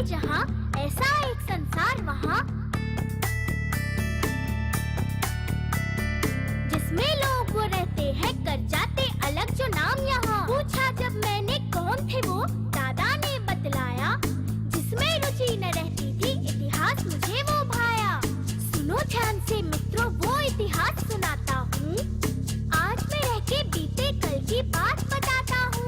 जहाँ ऐसा एक संसार वहाँ जिसमें लोग वो रहते हैं कर जाते अलग जो नाम यहाँ। पूछा जब मैंने कौन थे वो, दादा ने बतलाया जिसमें रुचि न रहती थी इतिहास मुझे वो भाया। सुनो ध्यान से मित्रों वो इतिहास सुनाता हूँ, आज मैं रह के बीते कल की बात बताता हूँ।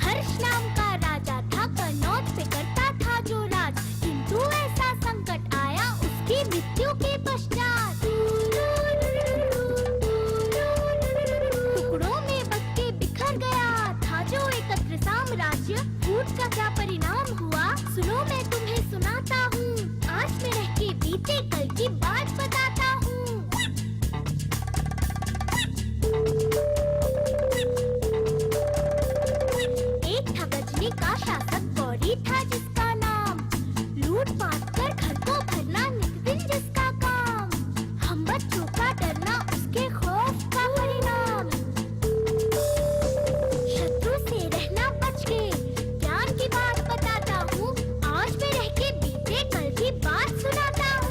हर्ष नाम का राजा था, कनौज पे करता था जो राज, किंतु ऐसा संकट आया उसकी मृत्यु के पश्चात। टुकड़ों में बट के बिखर गया था जो एकत्र साम्राज्य, फूट का क्या परिणाम हुआ सुनो मैं तुम्हें सुनाता हूँ, आज मैं रह के बीते कल की बात बताता हूँ। एक था गजनी का शासक, गौरी था जिसका नाम, लूट पाट कर घर को भरना नित दिन जिसका काम, हम बच्चों का डरना उसके खौफ का परिणाम। शत्रु से रहना बच के ज्ञान की बात बताता हूँ, आज मैं रह के बीते कल की बात सुनाता हूँ।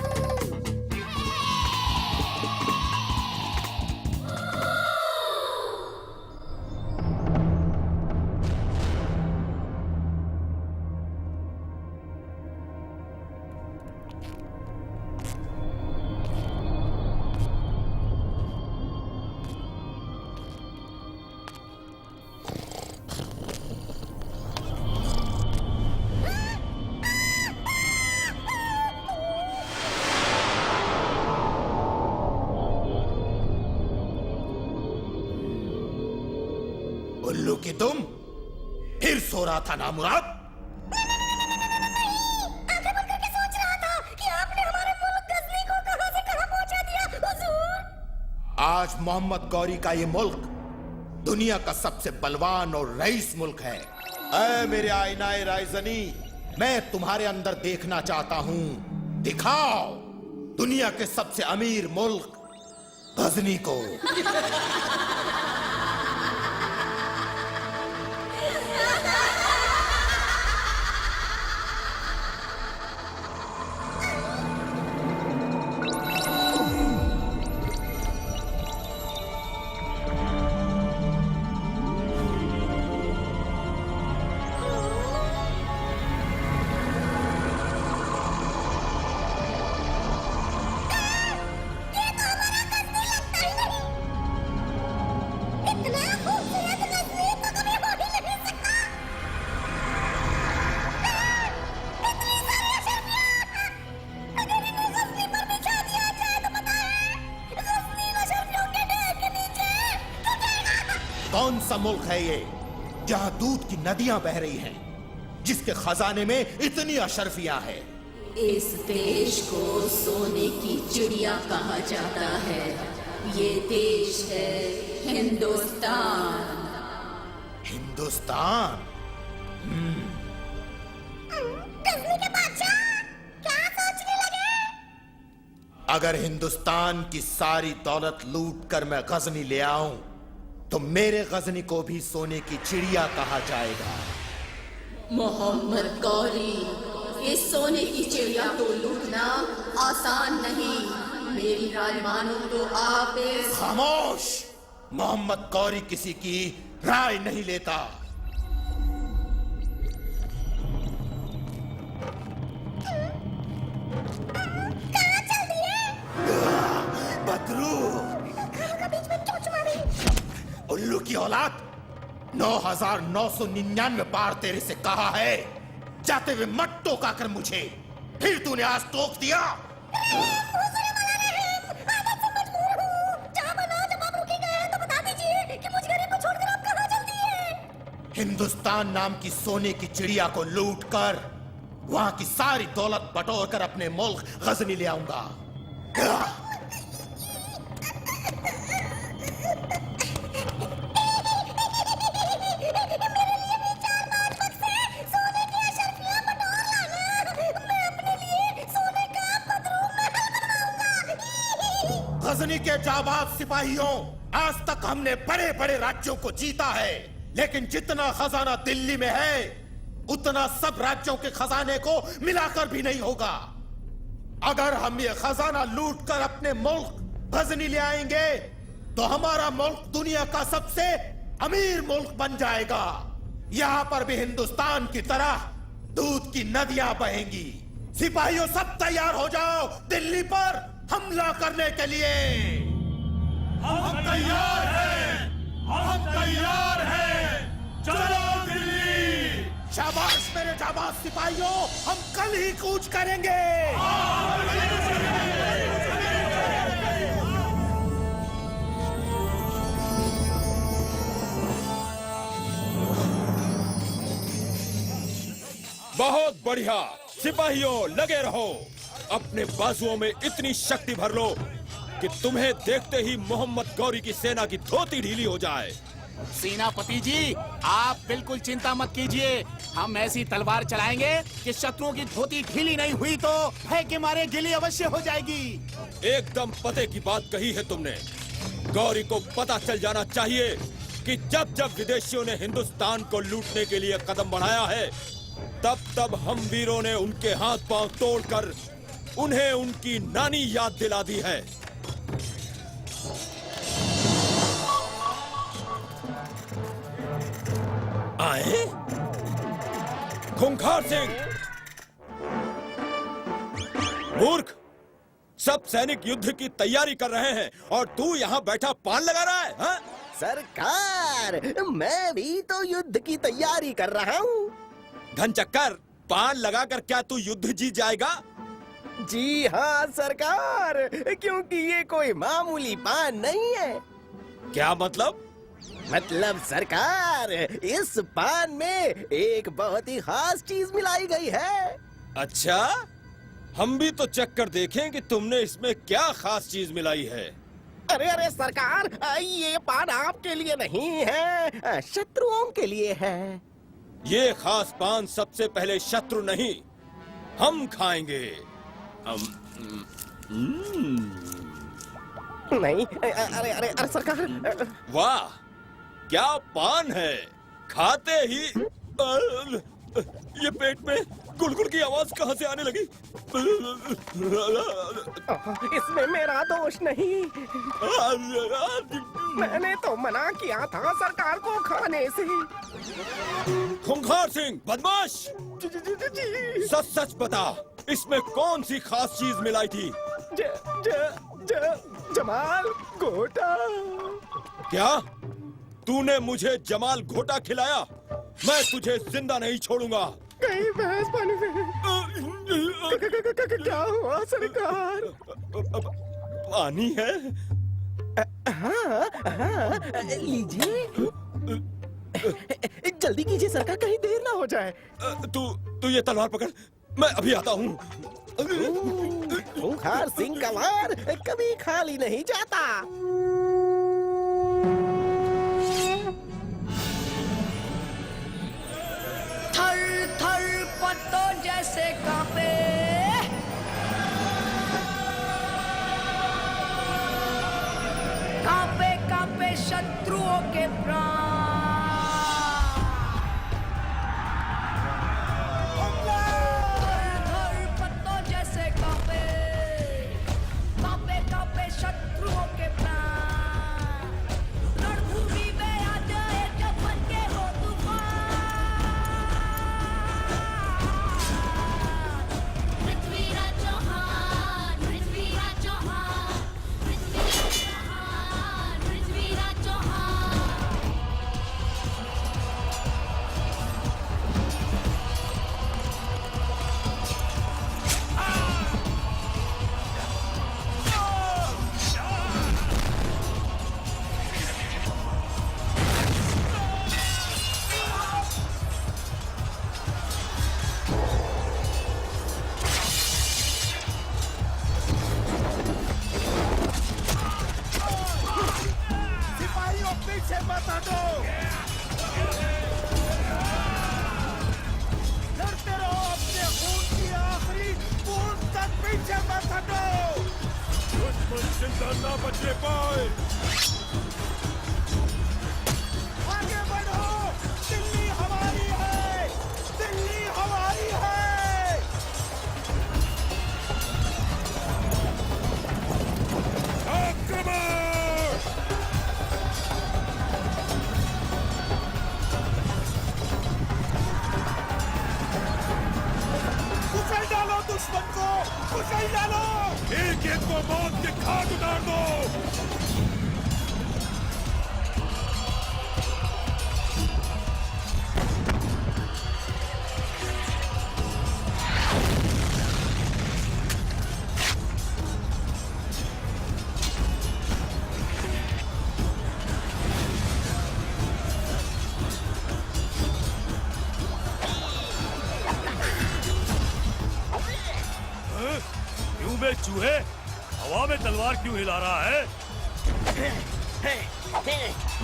उल्लू की तुम फिर सो रहा था ना मुराद? आंखें बंद करके सोच रहा था कि आपने हमारे मुल्क गजनी को कहां से कहां पहुंचा दिया हुजूर। आज मोहम्मद गौरी का ये मुल्क दुनिया का सबसे बलवान और रईस मुल्क है। ऐ मेरे आईनाए राइजनी, मैं तुम्हारे अंदर देखना चाहता हूँ, दिखाओ दुनिया के सबसे अमीर मुल्क गजनी को। कौन सा मुल्क है ये जहाँ दूध की नदियां बह रही हैं, जिसके खजाने में इतनी अशरफियां है? इस देश को सोने की चिड़िया कहा जाता है। ये देश है हिंदुस्तान। हिंदुस्तान? गजनी के बादशाह क्या सोचने लगे? अगर हिंदुस्तान की सारी दौलत लूट कर मैं गजनी ले आऊं तो मेरे गजनी को भी सोने की चिड़िया कहा जाएगा। मोहम्मद गौरी, इस सोने की चिड़िया को लूटना आसान नहीं। मेरी राय मानो तो आप इस... खामोश! मोहम्मद गौरी किसी की राय नहीं लेता। कहाँ चल दिए? बदरू! खामों का बीच में क्यों चुमा रही? उल्लू की औलाद, 9,999 बार तेरे से कहा है जाते हुए मत टोका कर मुझे, फिर तूने आज टोक दिया। हिंदुस्तान नाम की सोने की चिड़िया को लूट कर वहां की सारी दौलत बटोर कर अपने मुल्क गजनी ले आऊंगा। गजनी के जाबाज सिपाहियों, आज तक हमने बड़े बड़े राज्यों को जीता है, लेकिन जितना खजाना दिल्ली में है उतना सब राज्यों के खजाने को मिलाकर भी नहीं होगा। अगर हम ये खजाना लूट कर अपने मुल्क गजनी ले आएंगे तो हमारा मुल्क दुनिया का सबसे अमीर मुल्क बन जाएगा। यहाँ पर भी हिंदुस्तान की तरह दूध की नदियां बहेंगी। सिपाहियों सब तैयार हो जाओ दिल्ली पर हमला करने के लिए। हम तैयार हैं, हम तैयार हैं, चलो दिल्ली। शाबाश मेरे जाबाज सिपाहियों, हम कल ही कूच करेंगे। बहुत बढ़िया, सिपाहियों लगे रहो। अपने बाजुओं में इतनी शक्ति भर लो कि तुम्हें देखते ही मोहम्मद गौरी की सेना की धोती ढीली हो जाए। सेनापति जी, आप बिल्कुल चिंता मत कीजिए। हम ऐसी तलवार चलाएंगे कि शत्रुओं की धोती ढीली नहीं हुई तो भय के मारे गिली अवश्य हो जाएगी। एकदम पते की बात कही है तुमने। गौरी को पता चल जाना चाहिए कि जब जब विदेशियों ने हिंदुस्तान को लूटने के लिए कदम बढ़ाया है, तब तब हम वीरों ने उनके हाथ पांव तोड़कर उन्हें उनकी नानी याद दिला दी है। आए? खूंखार सिंह! मूर्ख! सब सैनिक युद्ध की तैयारी कर रहे हैं और तू यहाँ बैठा पान लगा रहा है, हा? सरकार, मैं भी तो युद्ध की तैयारी कर रहा हूँ। घनचक्कर, पान लगाकर क्या तू युद्ध जीत जाएगा? जी हाँ सरकार, क्योंकि ये कोई मामूली पान नहीं है। क्या मतलब? मतलब सरकार, इस पान में एक बहुत ही खास चीज मिलाई गई है। अच्छा, हम भी तो चेक कर देखें कि तुमने इसमें क्या खास चीज मिलाई है। अरे अरे सरकार, ये पान आपके लिए नहीं है, शत्रुओं के लिए है। ये खास पान सबसे पहले शत्रु नहीं, हम खाएंगे। नहीं, अरे अरे अरे सरकार। वाह, क्या पान है! खाते ही ये पेट में गुड़गुड़ की आवाज कहाँ से आने लगी? इसमें मेरा दोष नहीं, मैंने तो मना किया था सरकार को खाने से। खूंखार सिंह, बदमाश! सच सच बता, इसमें कौन सी खास चीज मिलाई थी? जमाल घोटा। क्या तूने मुझे जमाल घोटा खिलाया? मैं तुझे जिंदा नहीं छोड़ूंगा। कहीं भैंस पानी में। क्या हुआ सरकार? पानी है? हाँ, लीजिए। जल्दी कीजिए सरकार, कहीं देर ना हो जाए। तू ये तलवार पकड़, मैं अभी आता हूँ। खूंखार सिंह का वार कभी खाली नहीं जाता। थर थर पत्तों जैसे कांपे, कांपे कांपे शत्रुओं के प्राण। थर थर पत्तों जैसे कांपे, कांपे कांपे शत्रुओं के प्राण। रणभूमि में आ जाए जब बन के हो तूफान। पृथ्वीराज चौहान, पृथ्वीराज चौहान, पृथ्वीराज चौहान, पृथ्वीराज चौहान। ना बचने पाए। आगे बढ़ो, दिल्ली हमारी है, दिल्ली हमारी है। आक्रमण! कुचल डालो दुश्मन को, कुचल डालो। एक एक को मौत के घाट उतार दो। क्यों बे चूहे, हवा में तलवार क्यों हिला रहा है?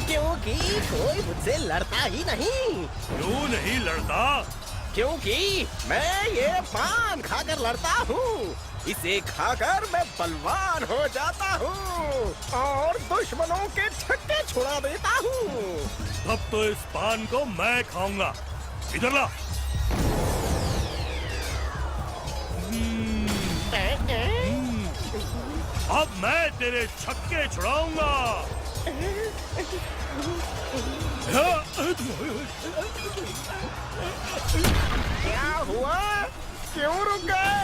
क्योंकि कोई मुझसे लड़ता ही नहीं। क्यों नहीं लड़ता? क्योंकि मैं ये पान खाकर लड़ता हूँ। इसे खाकर मैं बलवान हो जाता हूँ और दुश्मनों के छक्के छुड़ा देता हूँ। अब तो इस पान को मैं खाऊंगा। इधर ला। अब मैं तेरे छक्के छुड़ाऊंगा। क्या हुआ? क्यों रुक गए?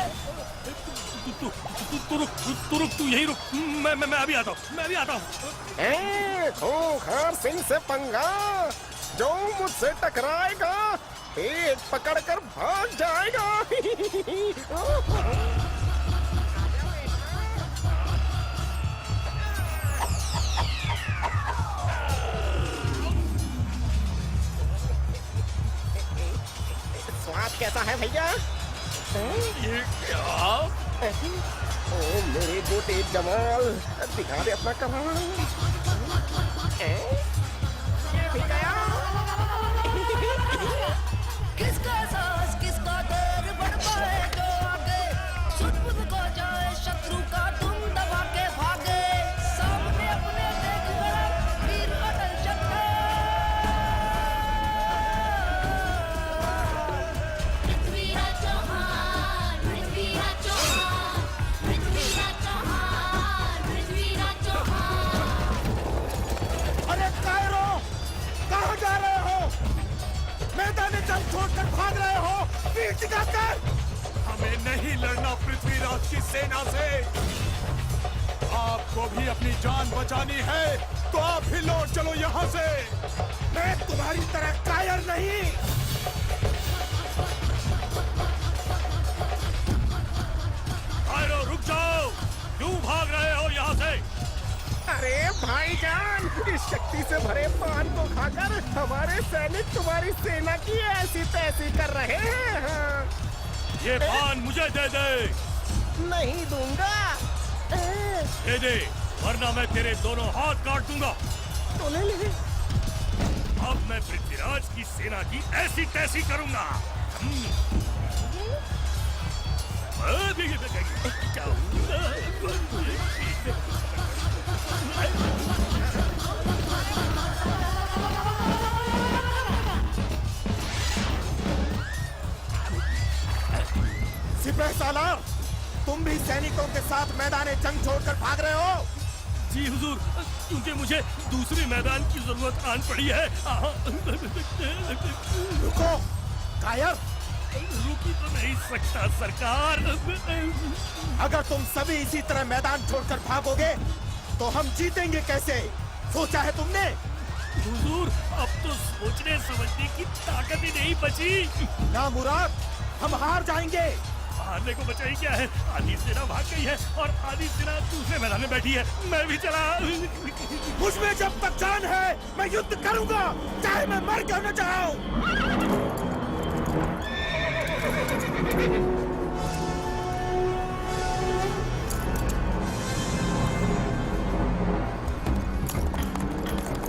तू रुक, तू यही रुक। मैं अभी आता हूँ, मैं अभी आता हूँ। खूंखार सिंह से पंगा, जो मुझसे टकराएगा पेट पकड़कर भाग जाएगा। स्वाद कैसा है भैया? ये क्या? ओ मेरे गोटे जमाल, दिखा दे अपना कमाल। ये भी गया। किसका साहस किसका डर बढ़ पाए जो आगे, सुध को जाए शत्रु का तुम दबा के भागे, सामने अपने देख बड़ा वीर अटल चक्कर। पृथ्वीराज चौहान, पृथ्वीराज चौहान, पृथ्वीराज चौहान, पृथ्वीराज चौहान। अरे कायरो, कहाँ जा रहे हो? मैदान जंग छोड़कर भाग रहे हो, वीर दिखाकर। हमें नहीं लड़ना पृथ्वीराज की सेना से। आपको भी अपनी जान बचानी है तो आप भी लौट चलो यहाँ से। मैं तुम्हारी तरह कायर नहीं। आयरो रुक जाओ, क्यों भाग रहे हो यहाँ से? अरे भाईजान, इस शक्ति से भरे पान को खाकर हमारे सैनिक तुम्हारी सेना की ऐसी तैसी कर रहे हैं। हाँ। ये पान मुझे दे दे। नहीं दूंगा। दे दे, वरना मैं तेरे दोनों हाथ काट दूंगा। तो ले ले। अब मैं पृथ्वीराज की सेना की ऐसी तैसी करूंगा। सिपह सालार, तुम भी सैनिकों के साथ मैदान जंग छोड़कर भाग रहे हो? जी हुजूर, क्योंकि मुझे दूसरे मैदान की जरूरत आन पड़ी है। रुको कायर, रुक ही तो नहीं सकता सरकार। अगर तुम सभी इसी तरह मैदान छोड़कर भागोगे तो हम जीतेंगे कैसे? सोचा है तुमने? हुजूर, अब तो सोचने समझने की ताकत ही नहीं बची। ना मुराद, हम हार जाएंगे। हारने को बचा ही क्या है? आधी सेना भाग गई है और आधी सेना दूसरे मैदान में बैठी है। मैं भी चला। मुझमें जब तक जान है मैं युद्ध करूंगा, चाहे मैं मर क्यों न जाऊं।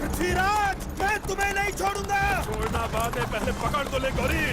पृथ्वीराज, मैं तुम्हें नहीं छोड़ूंगा। छोड़ना बाद में, पहले पकड़ तो ले गौरी।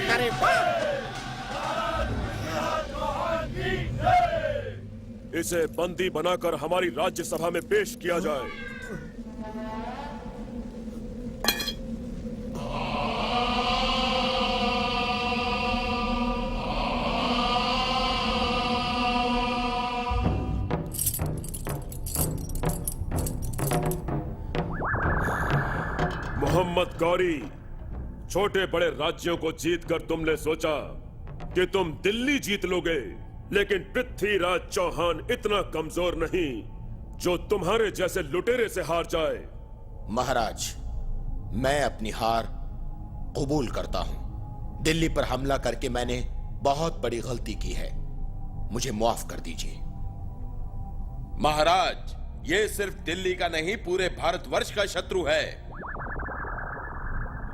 अरे वाह! इसे बंदी बनाकर हमारी राज्यसभा में पेश किया जाए। मोहम्मद गौरी, छोटे बड़े राज्यों को जीतकर तुमने सोचा कि तुम दिल्ली जीत लोगे, लेकिन पृथ्वीराज चौहान इतना कमजोर नहीं जो तुम्हारे जैसे लुटेरे से हार जाए। महाराज, मैं अपनी हार कबूल करता हूं। दिल्ली पर हमला करके मैंने बहुत बड़ी गलती की है, मुझे माफ कर दीजिए। महाराज, ये सिर्फ दिल्ली का नहीं, पूरे भारतवर्ष का शत्रु है।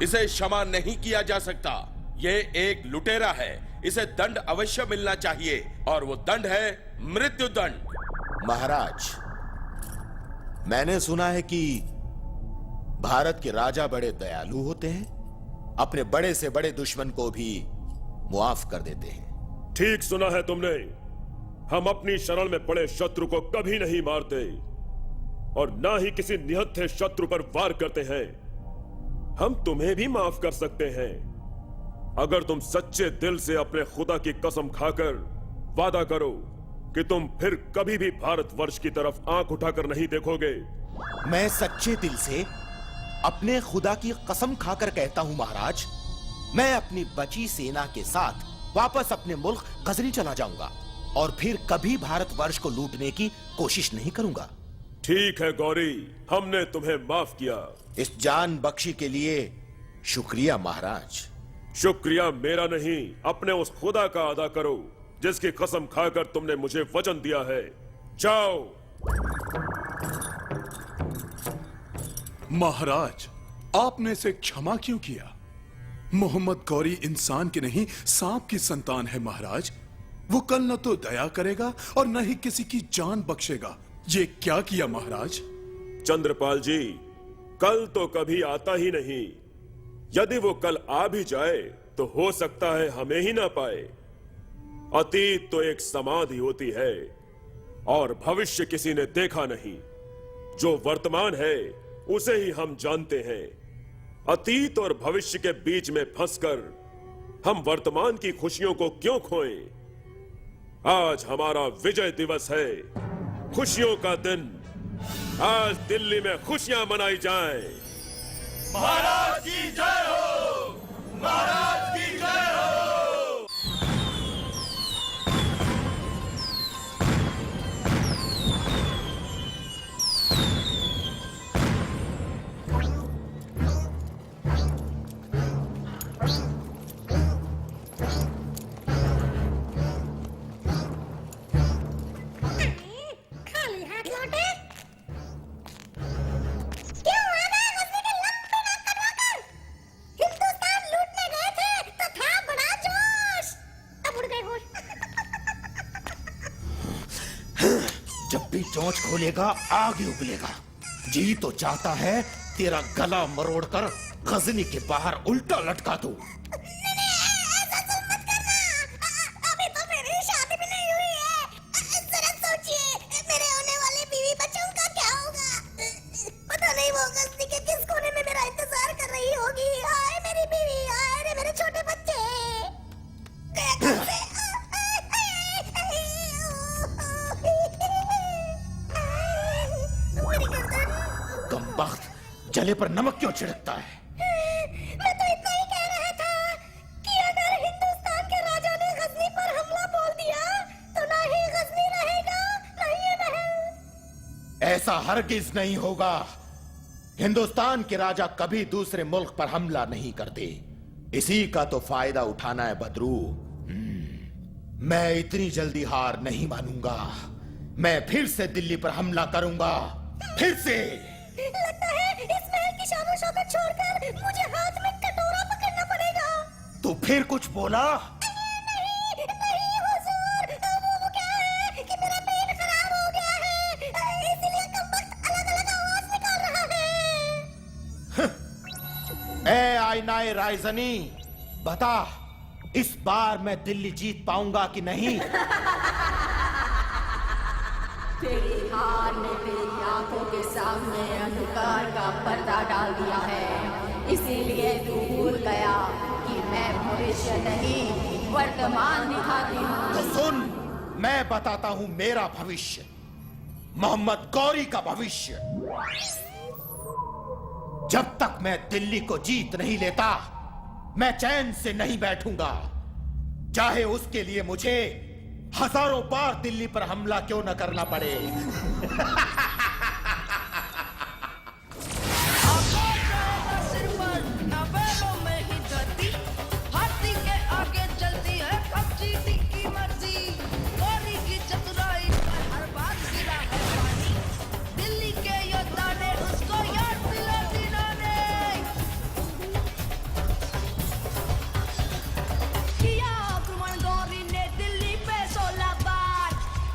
इसे क्षमा नहीं किया जा सकता। ये एक लुटेरा है, इसे दंड अवश्य मिलना चाहिए, और वो दंड है मृत्यु दंड। महाराज, मैंने सुना है कि भारत के राजा बड़े दयालु होते हैं, अपने बड़े से बड़े दुश्मन को भी मुआफ कर देते हैं। ठीक सुना है तुमने। हम अपनी शरण में पड़े शत्रु को कभी नहीं मारते और ना ही किसी निहत्थे शत्रु पर वार करते हैं। हम तुम्हें भी माफ कर सकते हैं अगर तुम सच्चे दिल से अपने खुदा की कसम खाकर वादा करो कि तुम फिर कभी भी भारतवर्ष की तरफ आंख उठाकर नहीं देखोगे। मैं सच्चे दिल से अपने खुदा की कसम खाकर कहता हूं महाराज, मैं अपनी बची सेना के साथ वापस अपने मुल्क गजनी चला जाऊंगा और फिर कभी भारतवर्ष को लूटने की कोशिश नहीं करूंगा। ठीक है गौरी, हमने तुम्हें माफ किया। इस जान बख्शी के लिए शुक्रिया महाराज। शुक्रिया मेरा नहीं, अपने उस खुदा का अदा करो जिसकी कसम खाकर तुमने मुझे वचन दिया है। जाओ। महाराज, आपने इसे क्षमा क्यों किया? मोहम्मद गौरी इंसान की नहीं, सांप की संतान है महाराज। वो कल न तो दया करेगा और न ही किसी की जान बख्शेगा। ये क्या किया महाराज? चंद्रपाल जी, कल तो कभी आता ही नहीं। यदि वो कल आ भी जाए तो हो सकता है हमें ही ना पाए। अतीत तो एक समाधि होती है और भविष्य किसी ने देखा नहीं। जो वर्तमान है उसे ही हम जानते हैं। अतीत और भविष्य के बीच में फंसकर हम वर्तमान की खुशियों को क्यों खोएं? आज हमारा विजय दिवस है, खुशियों का दिन। आज दिल्ली में खुशियां मनाई जाएं। महाराज की जय हो! महाराज की जय हो! खाली हाथ लौटे? क्यों आना गजनी के लंबे नाक कटवाकर? हिंदुस्तान लूटने गए थे तो था बड़ा जोश, अब उड़ गए होश। जब भी चोंच खोलेगा आगे उगलेगा। जी तो चाहता है तेरा गला मरोड़कर गजनी के बाहर उल्टा लटका दूं। ऐसा तो मत करना। अभी तो मेरी शादी भी नहीं हुई है। जरा सोचिए, मेरे होने वाले बीवी बच्चों का क्या होगा? पता नहीं वो गजनी के किस कोने में मेरा इंतजार कर रही होगी। हाय मेरी बीवी, हाय रे मेरे छोटे बच्चे। मेरी गर्दन। कमबख्त, जले पर नमक क्यों छिड़कता है? मैं तो इतना ही कह रहा था कि अगर हिंदुस्तान के राजा ने गजनी पर हमला बोल दिया तो ना ही गजनी रहेगा, ना ही ये महल। ऐसा हरगिज नहीं होगा। हिंदुस्तान के राजा कभी दूसरे मुल्क पर हमला नहीं करते। इसी का तो फायदा उठाना है बदरू। मैं इतनी जल्दी हार नहीं मानूंगा। मैं फिर से दिल्ली पर हमला करूंगा, फिर से। लगता है इस महल की शानो शौकत छोड़कर मुझे हाथ में कटोरा पकड़ तू फिर कुछ बोला? ए आईनाए राइजनी, बता इस बार मैं दिल्ली जीत पाऊंगा कि नहीं? तेरी हार ने तेरी आंखों के सामने अंधकार का पर्दा डाल दिया है, इसीलिए तू भूल गया कि मैं भविष्य नहीं वर्तमान दिखाती हूँ। तो सुन, मैं बताता हूँ मेरा भविष्य, मोहम्मद गौरी का भविष्य। जब तक मैं दिल्ली को जीत नहीं लेता, मैं चैन से नहीं बैठूंगा, चाहे उसके लिए मुझे हजारों बार दिल्ली पर हमला क्यों न करना पड़े। आकाश रहेगा सिर पर, ना बैलों में ही धरती, हाथी के आगे चलती है कब्जी की मर्जी। गौरी की चतुराई पर हर बात गिरा है पानी, दिल्ली के योद्धा ने उसको याद दिला जिन्होंने किया आक्रमण। गौरी ने दिल्ली पे 16 बार,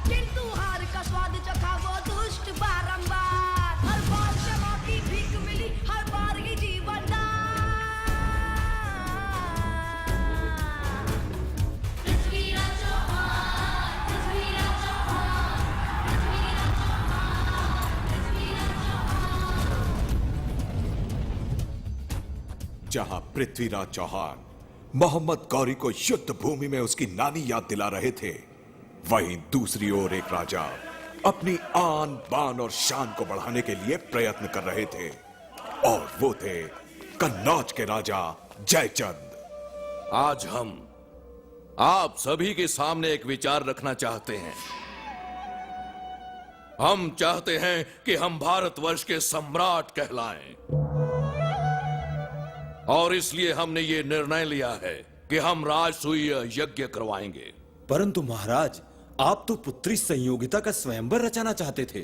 किंतु हार का स्वाद चखा वो दुष्ट बारंबार। हर बार क्षमा की भीख मिली, हर बार ही जीवन दान। पृथ्वीराज चौहान, पृथ्वीराज चौहान, पृथ्वीराज चौहान। जहां पृथ्वीराज चौहान मोहम्मद गौरी को युद्ध भूमि में उसकी नानी याद दिला रहे थे, वहीं दूसरी ओर एक राजा अपनी आन बान और शान को बढ़ाने के लिए प्रयत्न कर रहे थे, और वो थे कन्नौज के राजा जयचंद। आज हम आप सभी के सामने एक विचार रखना चाहते हैं। हम चाहते हैं कि हम भारतवर्ष के सम्राट कहलाएं, और इसलिए हमने ये निर्णय लिया है कि हम राजसूय यज्ञ करवाएंगे। परंतु महाराज, आप तो पुत्री संयोगिता का स्वयंवर रचाना चाहते थे।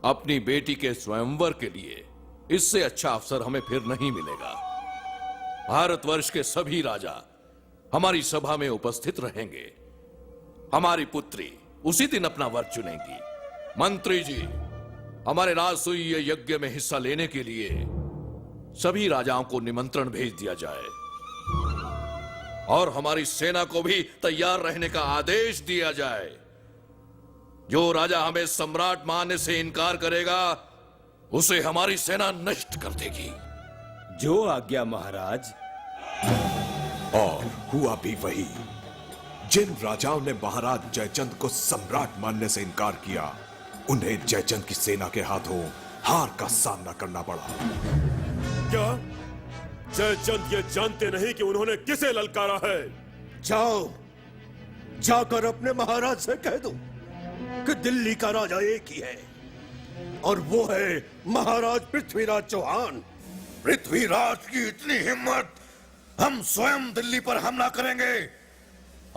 अपनी बेटी के स्वयंवर के लिए इससे अच्छा अवसर हमें फिर नहीं मिलेगा। भारतवर्ष के सभी राजा हमारी सभा में उपस्थित रहेंगे। हमारी पुत्री उसी दिन अपना वर चुनेगी। मंत्री जी, हमारे राजसूय यज्ञ में हिस्सा लेने के लिए सभी राजाओं को निमंत्रण भेज दिया जाए, और हमारी सेना को भी तैयार रहने का आदेश दिया जाए। जो राजा हमें सम्राट मानने से इनकार करेगा, उसे हमारी सेना नष्ट कर देगी। जो आज्ञा महाराज। और हुआ भी वही। जिन राजाओं ने महाराज जयचंद को सम्राट मानने से इनकार किया, उन्हें जयचंद की सेना के हाथों हार का सामना करना पड़ा। क्या जयचंद ये जानते नहीं कि उन्होंने किसे ललकारा है? जाओ, जाकर अपने महाराज से कह दो कि दिल्ली का राजा एक ही है, और वो है महाराज पृथ्वीराज चौहान। पृथ्वीराज की इतनी हिम्मत, हम स्वयं दिल्ली पर हमला करेंगे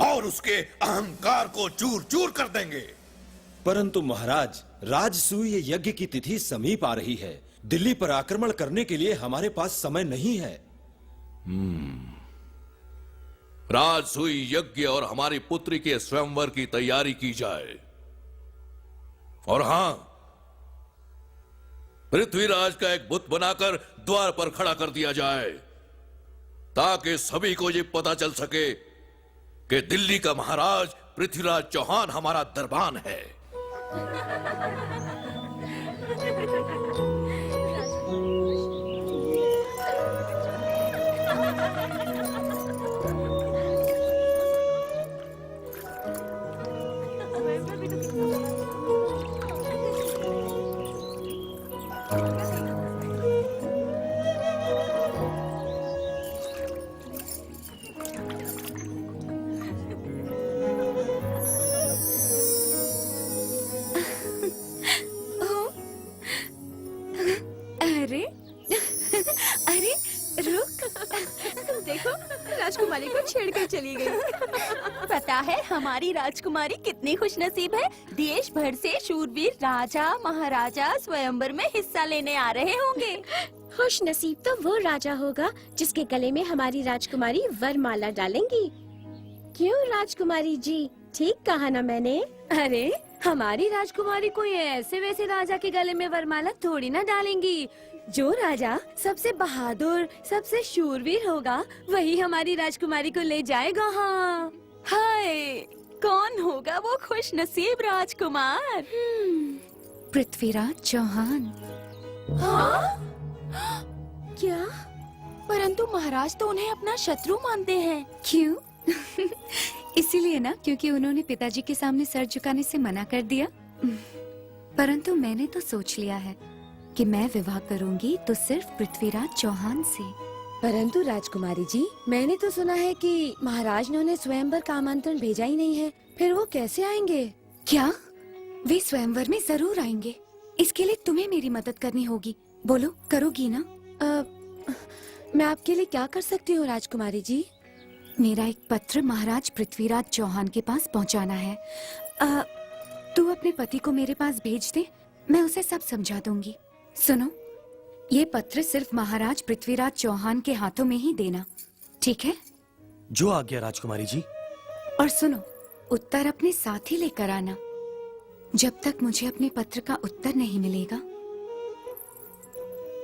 और उसके अहंकार को चूर चूर कर देंगे। परंतु महाराज, राजसूय यज्ञ की तिथि समीप आ रही है। दिल्ली पर आक्रमण करने के लिए हमारे पास समय नहीं है। राजसूय यज्ञ और हमारी पुत्री के स्वयंवर की तैयारी की जाए, और हां, पृथ्वीराज का एक बुत बनाकर द्वार पर खड़ा कर दिया जाए, ताकि सभी को ये पता चल सके कि दिल्ली का महाराज पृथ्वीराज चौहान हमारा दरबान है। अरे अरे रुक, देखो राजकुमारी को छेड़कर चली गई। पता है हमारी राजकुमारी कितनी खुशनसीब है। देश भर से शूरवीर राजा महाराजा स्वयंवर में हिस्सा लेने आ रहे होंगे। खुश नसीब तो वो राजा होगा जिसके गले में हमारी राजकुमारी वरमाला डालेंगी। क्यों राजकुमारी जी, ठीक कहा ना मैंने? अरे हमारी राजकुमारी कोई ऐसे वैसे राजा के गले में वरमाला थोड़ी ना डालेंगी। जो राजा सबसे बहादुर, सबसे शूरवीर होगा वही हमारी राजकुमारी को ले जाएगा। हाँ, हाय, कौन होगा वो खुश नसीब राजकुमार? पृथ्वीराज चौहान। हाँ? क्या? परंतु महाराज तो उन्हें अपना शत्रु मानते हैं। क्यों? इसीलिए ना, क्योंकि उन्होंने पिताजी के सामने सर झुकाने से मना कर दिया। परंतु मैंने तो सोच लिया है कि मैं विवाह करूंगी तो सिर्फ पृथ्वीराज चौहान से। परंतु राजकुमारी जी, मैंने तो सुना है कि महाराज ने उन्हें स्वयंवर का आमंत्रण भेजा ही नहीं है, फिर वो कैसे आएंगे? क्या? वे स्वयंवर में जरूर आएंगे। इसके लिए तुम्हें मेरी मदद करनी होगी। बोलो, करोगी ना? मैं आपके लिए क्या कर सकती हूँ राजकुमारी जी? मेरा एक पत्र महाराज पृथ्वीराज चौहान के पास पहुँचाना है। तू अपने पति को मेरे पास भेज दे, मैं उसे सब समझा दूंगी। सुनो, ये पत्र सिर्फ महाराज पृथ्वीराज चौहान के हाथों में ही देना, ठीक है? जो आज्ञा राजकुमारी जी। और सुनो, उत्तर अपने साथ ही लेकर आना। जब तक मुझे अपने पत्र का उत्तर नहीं मिलेगा,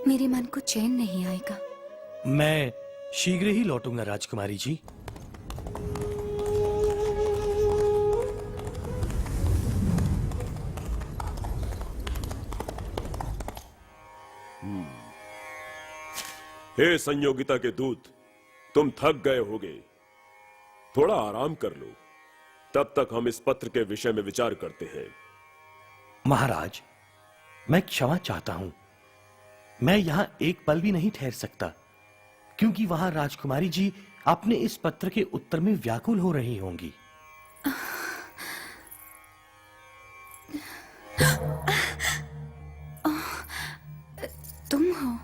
मेरे मन को चैन नहीं आएगा। मैं शीघ्र ही लौटूंगा राजकुमारी जी। हे संयोगिता के दूत, तुम थक गए होगे, थोड़ा आराम कर लो। तब तक हम इस पत्र के विषय में विचार करते हैं। महाराज, मैं क्षमा चाहता हूं। मैं यहां एक पल भी नहीं ठहर सकता, क्योंकि वहां राजकुमारी जी अपने इस पत्र के उत्तर में व्याकुल हो रही होंगी। तुम हो?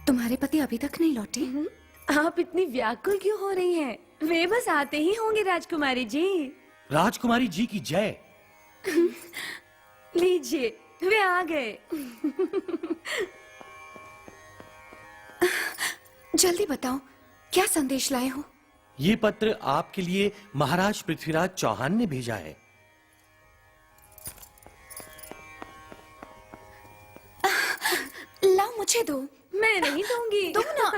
तुम्हारे पति अभी तक नहीं लौटे? आप इतनी व्याकुल क्यों हो रही हैं? वे बस आते ही होंगे राजकुमारी जी। राजकुमारी जी की जय। लीजिए, वे आ गए। जल्दी बताओ, क्या संदेश लाए हो? ये पत्र आपके लिए महाराज पृथ्वीराज चौहान ने भेजा है। लाओ, मुझे दो। मैं नहीं दूंगी। तुम ना।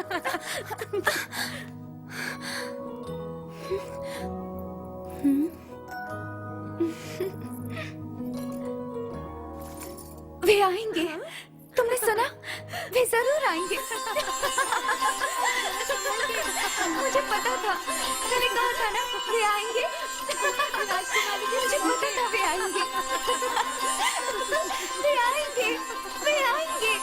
वे आएंगे। तुमने सुना? वे जरूर आएंगे। मुझे पता था, मैंने कहा था ना, वे आएंगे। मुझे पता था वे आएंगे। वे आएंगे, वे आएंगे।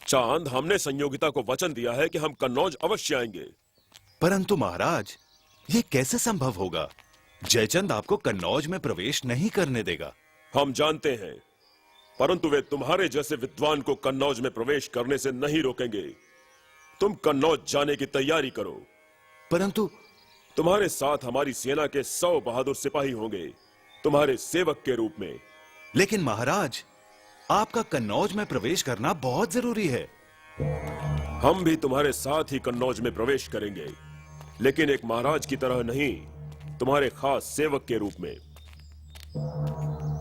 चांद, हमने संयोगिता को वचन दिया है कि हम कन्नौज अवश्य आएंगे। परंतु महाराज, ये कैसे संभव होगा? जयचंद आपको कन्नौज में प्रवेश नहीं करने देगा। हम जानते हैं, परंतु वे तुम्हारे जैसे विद्वान को कन्नौज में प्रवेश करने से नहीं रोकेंगे। तुम कन्नौज जाने की तैयारी करो। परंतु तुम्हारे साथ हमारी सेना के 100 बहादुर सिपाही होंगे, तुम्हारे सेवक के रूप में। लेकिन महाराज, आपका कन्नौज में प्रवेश करना बहुत जरूरी है। हम भी तुम्हारे साथ ही कन्नौज में प्रवेश करेंगे, लेकिन एक महाराज की तरह नहीं, तुम्हारे खास सेवक के रूप में।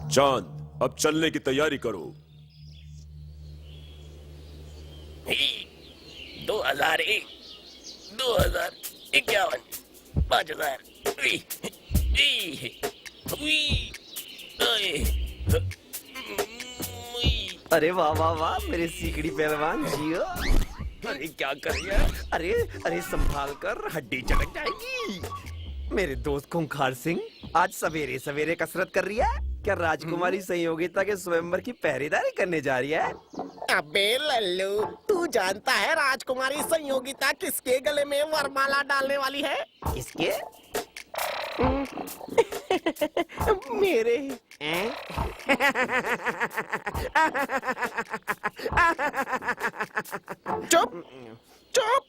चांद, अब चलने की तैयारी करो। 2001, 2051, 5000। अरे वाह वाह वाह, मेरे सीकड़ी पहलवान जियो। अरे क्या कर रही है? अरे अरे संभाल कर, हड्डी चटक जाएगी। मेरे दोस्त खूंखार सिंह आज सवेरे सवेरे कसरत कर रही है। क्या राजकुमारी संयोगिता के स्वयंवर की पहरेदारी करने जा रही है? अबे लल्लू, तू जानता है राजकुमारी संयोगिता किसके गले में वरमाला डालने वाली है? किसके? मेरे। चुप चुप,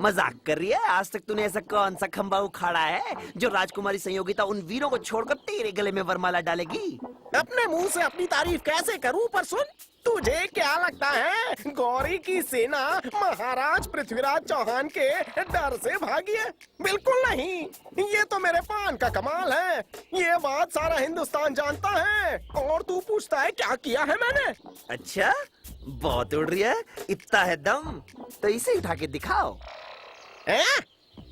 मजाक कर रही है? आज तक तूने ऐसा कौन सा खंबा उखाड़ा है जो राजकुमारी संयोगिता उन वीरों को छोड़कर तेरे गले में वरमाला डालेगी? अपने मुंह से अपनी तारीफ कैसे करूं? पर सुन, तुझे क्या लगता है गौरी की सेना महाराज पृथ्वीराज चौहान के डर से भागी है? बिल्कुल नहीं। ये तो मेरे पान का कमाल है। ये बात सारा हिंदुस्तान जानता है। और तू पूछता है क्या किया है मैंने? अच्छा, बहुत उड़ रही है, इतना है दम तो इसे उठा के दिखाओ।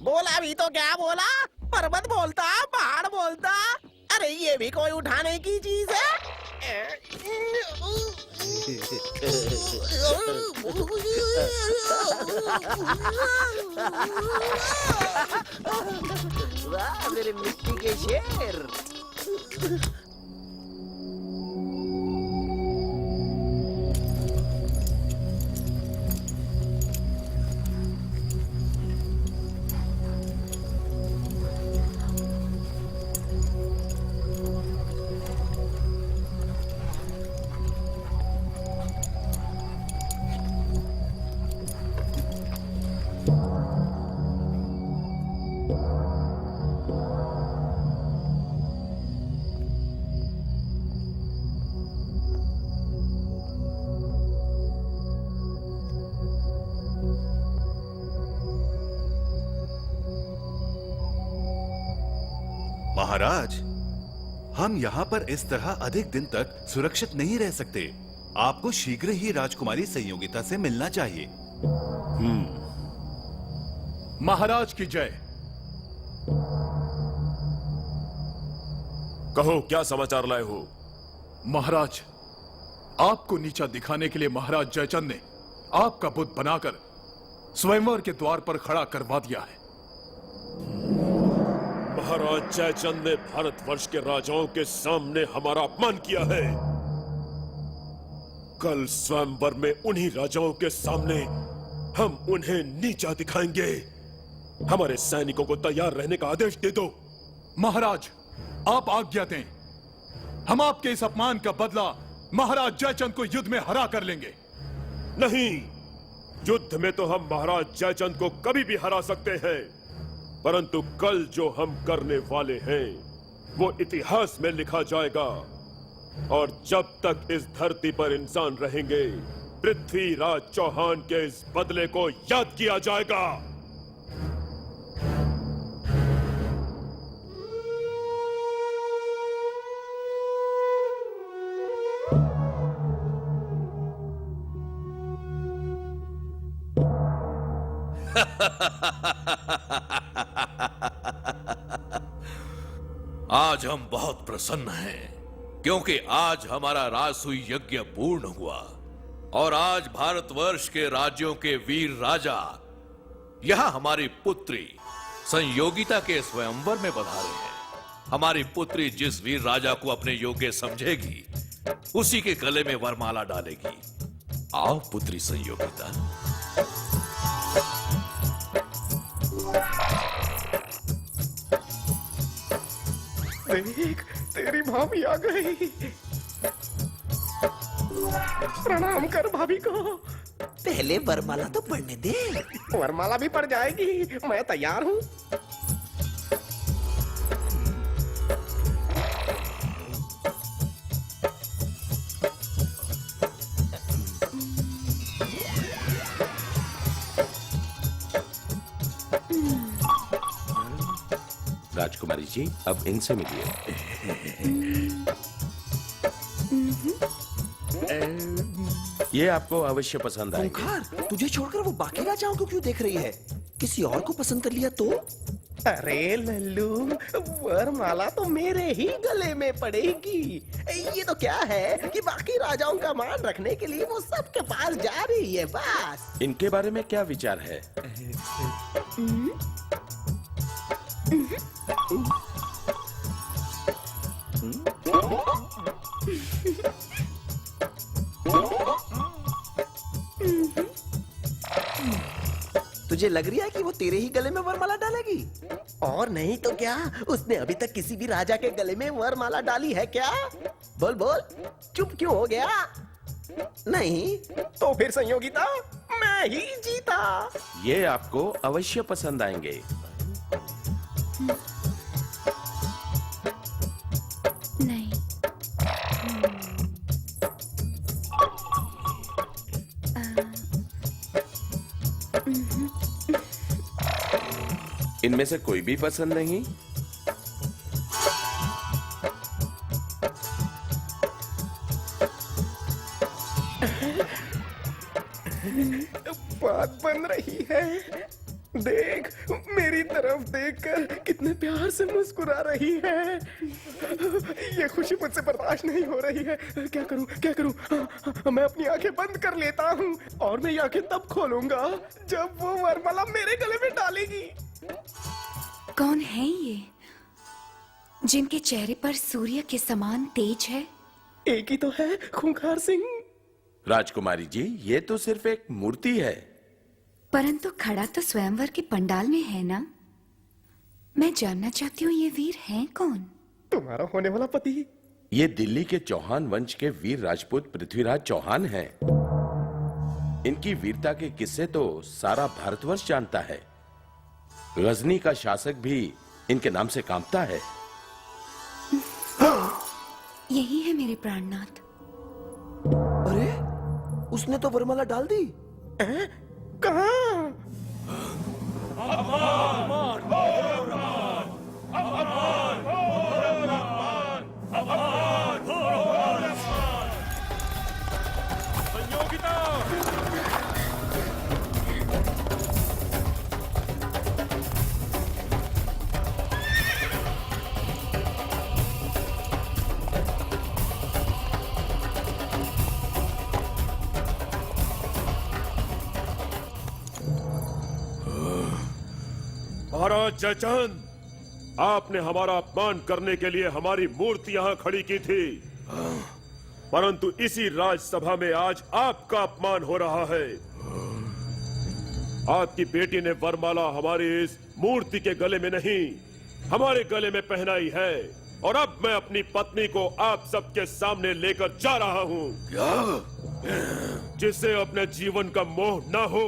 बोला भी तो क्या बोला? पर्वत बोलता, पहाड़ बोलता। अरे ये भी कोई उठाने की चीज है? वाह मेरे मिट्टी के शेर। महाराज, हम यहाँ पर इस तरह अधिक दिन तक सुरक्षित नहीं रह सकते। आपको शीघ्र ही राजकुमारी संयोगिता से मिलना चाहिए। महाराज की जय। कहो, क्या समाचार लाए हो? महाराज, आपको नीचा दिखाने के लिए महाराज जयचंद ने आपका बुत बनाकर स्वयंवर के द्वार पर खड़ा करवा दिया है। महाराज जयचंद ने भारतवर्ष के राजाओं के सामने हमारा अपमान किया है। कल स्वयंवर में उन्हीं राजाओं के सामने हम उन्हें नीचा दिखाएंगे। हमारे सैनिकों को तैयार रहने का आदेश दे दो। महाराज, आप आज्ञा दें। हम आपके इस अपमान का बदला महाराज जयचंद को युद्ध में हरा कर लेंगे। नहीं, युद्ध में तो हम महाराज जयचंद को कभी भी हरा सकते हैं, परंतु कल जो हम करने वाले हैं वो इतिहास में लिखा जाएगा। और जब तक इस धरती पर इंसान रहेंगे, पृथ्वीराज चौहान के इस बदले को याद किया जाएगा। आज हम बहुत प्रसन्न हैं क्योंकि आज हमारा राजसूय यज्ञ पूर्ण हुआ और आज भारतवर्ष के राज्यों के वीर राजा यहां हमारी पुत्री संयोगिता के स्वयंवर में पधारे हैं। हमारी पुत्री जिस वीर राजा को अपने योग्य समझेगी उसी के गले में वरमाला डालेगी। आओ पुत्री संयोगिता। देख, तेरी भाभी आ गई। प्रणाम कर भाभी को। पहले वरमाला तो पढ़ने दे। वरमाला भी पड़ जाएगी, मैं तैयार हूँ। राजकुमारी जी, अब इनसे मिलिए। ये आपको अवश्य पसंद आएगा। ओंकार, तुझे छोड़कर वो बाकी राजाओं को क्यों देख रही है? किसी और को पसंद कर लिया तो? अरे लल्लू, वरमाला तो मेरे ही गले में पड़ेगी। ये तो क्या है कि बाकी राजाओं का मान रखने के लिए वो सबके पास जा रही है बस। इनके बारे में क्या विचार है? तुझे लग रही है कि वो तेरे ही गले में वरमाला डालेगी? और नहीं तो क्या, उसने अभी तक किसी भी राजा के गले में वरमाला डाली है क्या? बोल बोल, चुप क्यों हो गया? नहीं तो फिर संयोगिता मैं ही जीता। ये आपको अवश्य पसंद आएंगे। नहीं। इनमें से कोई भी पसंद नहीं? बात बन रही है। देख मेरी तरफ देखकर कितने प्यार से मुस्कुरा रही है। ये खुशी मुझसे बर्दाश्त नहीं हो रही है। क्या करूं क्या करूं? मैं अपनी आंखें बंद कर लेता हूं और मैं आंखें तब खोलूंगा जब वो वरमाला मेरे गले में डालेगी। कौन है ये जिनके चेहरे पर सूर्य के समान तेज है? एक ही तो है, खूंखार सिंह। राजकुमारी जी, ये तो सिर्फ एक मूर्ति है। परंतु खड़ा तो स्वयंवर के पंडाल में है ना। मैं जानना चाहती हूँ ये वीर हैं कौन? तुम्हारा होने वाला पति। ये दिल्ली के चौहान वंश के वीर राजपूत पृथ्वीराज चौहान हैं। इनकी वीरता के किस्से तो सारा भारतवर्ष जानता है। गजनी का शासक भी इनके नाम से कांपता है। यही है मेरे प्राणनाथ। अरे उसने तो वरमाला डाल दी। कहाँ? महाराज जयचंद, आपने हमारा अपमान करने के लिए हमारी मूर्ति यहाँ खड़ी की थी, परंतु इसी राजसभा में आज आपका अपमान हो रहा है। आपकी बेटी ने वरमाला हमारी इस मूर्ति के गले में नहीं, हमारे गले में पहनाई है, और अब मैं अपनी पत्नी को आप सबके सामने लेकर जा रहा हूँ। क्या? जिससे अपने जीवन का मोह न हो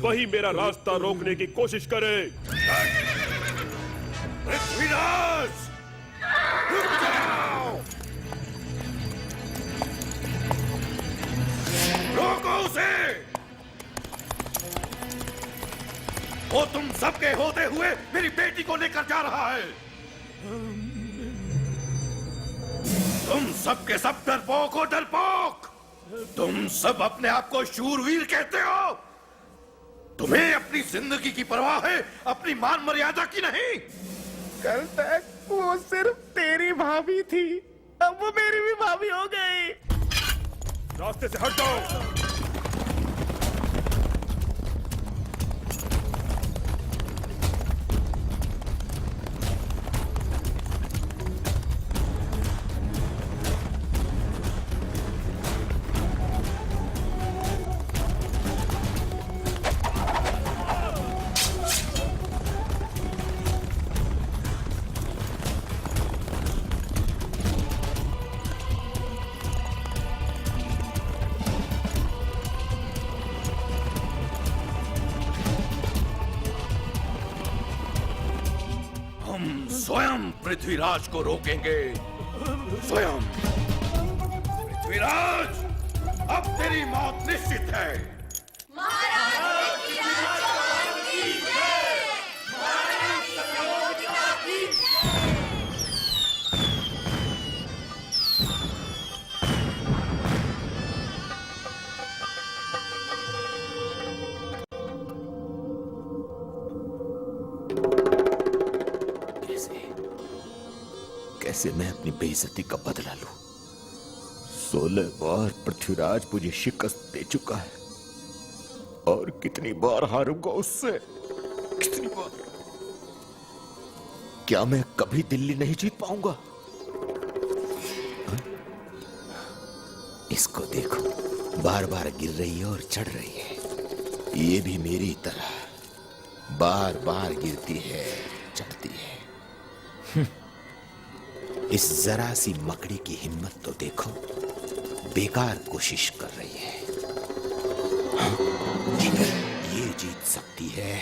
वही मेरा रास्ता रोकने की कोशिश करे। पृथ्वीराज, रुक जाओ! रोको उसे! वो तुम सबके होते हुए मेरी बेटी को लेकर जा रहा है। तुम सबके सब डरपोक हो, डरपोक! तुम सब अपने आप को शूरवीर कहते हो। तुम्हें अपनी जिंदगी की परवाह है, अपनी मान मर्यादा की नहीं। कल तक वो सिर्फ तेरी भाभी थी, अब वो मेरी भी भाभी हो गई। रास्ते से हट जाओ। स्वयं पृथ्वीराज को रोकेंगे, स्वयं। पृथ्वीराज, अब तेरी मौत निश्चित है। कैसे मैं अपनी बेइज्जती का बदला लूं? 16 बार पृथ्वीराज मुझे शिकस्त दे चुका है, और कितनी बार हारूंगा उससे? कितनी बार? क्या मैं कभी दिल्ली नहीं जीत पाऊंगा? हा? इसको देखो, बार बार गिर रही है और चढ़ रही है। ये भी मेरी तरह बार बार गिरती है, चढ़ती है। इस जरा सी मकड़ी की हिम्मत तो देखो, बेकार कोशिश कर रही है। हाँ? ये जीत सकती है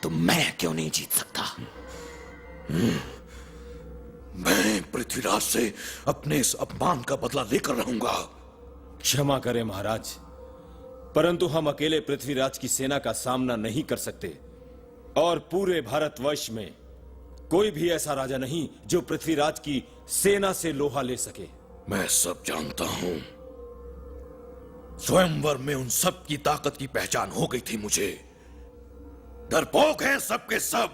तो मैं क्यों नहीं जीत सकता? मैं पृथ्वीराज से अपने इस अपमान का बदला लेकर रहूंगा। क्षमा करें महाराज, परंतु हम अकेले पृथ्वीराज की सेना का सामना नहीं कर सकते और पूरे भारतवर्ष में कोई भी ऐसा राजा नहीं जो पृथ्वीराज की सेना से लोहा ले सके। मैं सब जानता हूं। स्वयंवर में उन सब की ताकत की पहचान हो गई थी मुझे। डरपोक हैं सबके सब,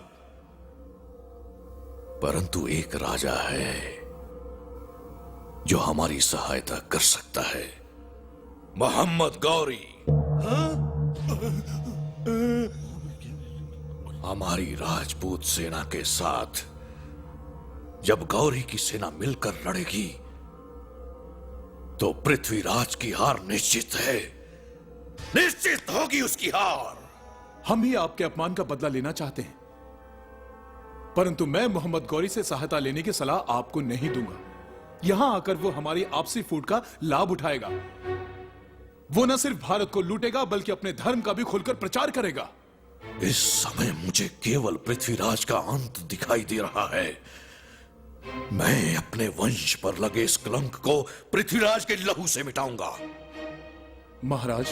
परंतु एक राजा है जो हमारी सहायता कर सकता है, मोहम्मद गौरी। हमारी राजपूत सेना के साथ जब गौरी की सेना मिलकर लड़ेगी तो पृथ्वीराज की हार निश्चित है, निश्चित होगी उसकी हार। हम भी आपके अपमान का बदला लेना चाहते हैं, परंतु मैं मोहम्मद गौरी से सहायता लेने की सलाह आपको नहीं दूंगा। यहां आकर वो हमारी आपसी फूट का लाभ उठाएगा। वो न सिर्फ भारत को लूटेगा बल्कि अपने धर्म का भी खुलकर प्रचार करेगा। इस समय मुझे केवल पृथ्वीराज का अंत दिखाई दे रहा है। मैं अपने वंश पर लगे इस कलंक को पृथ्वीराज के लहू से मिटाऊंगा। महाराज,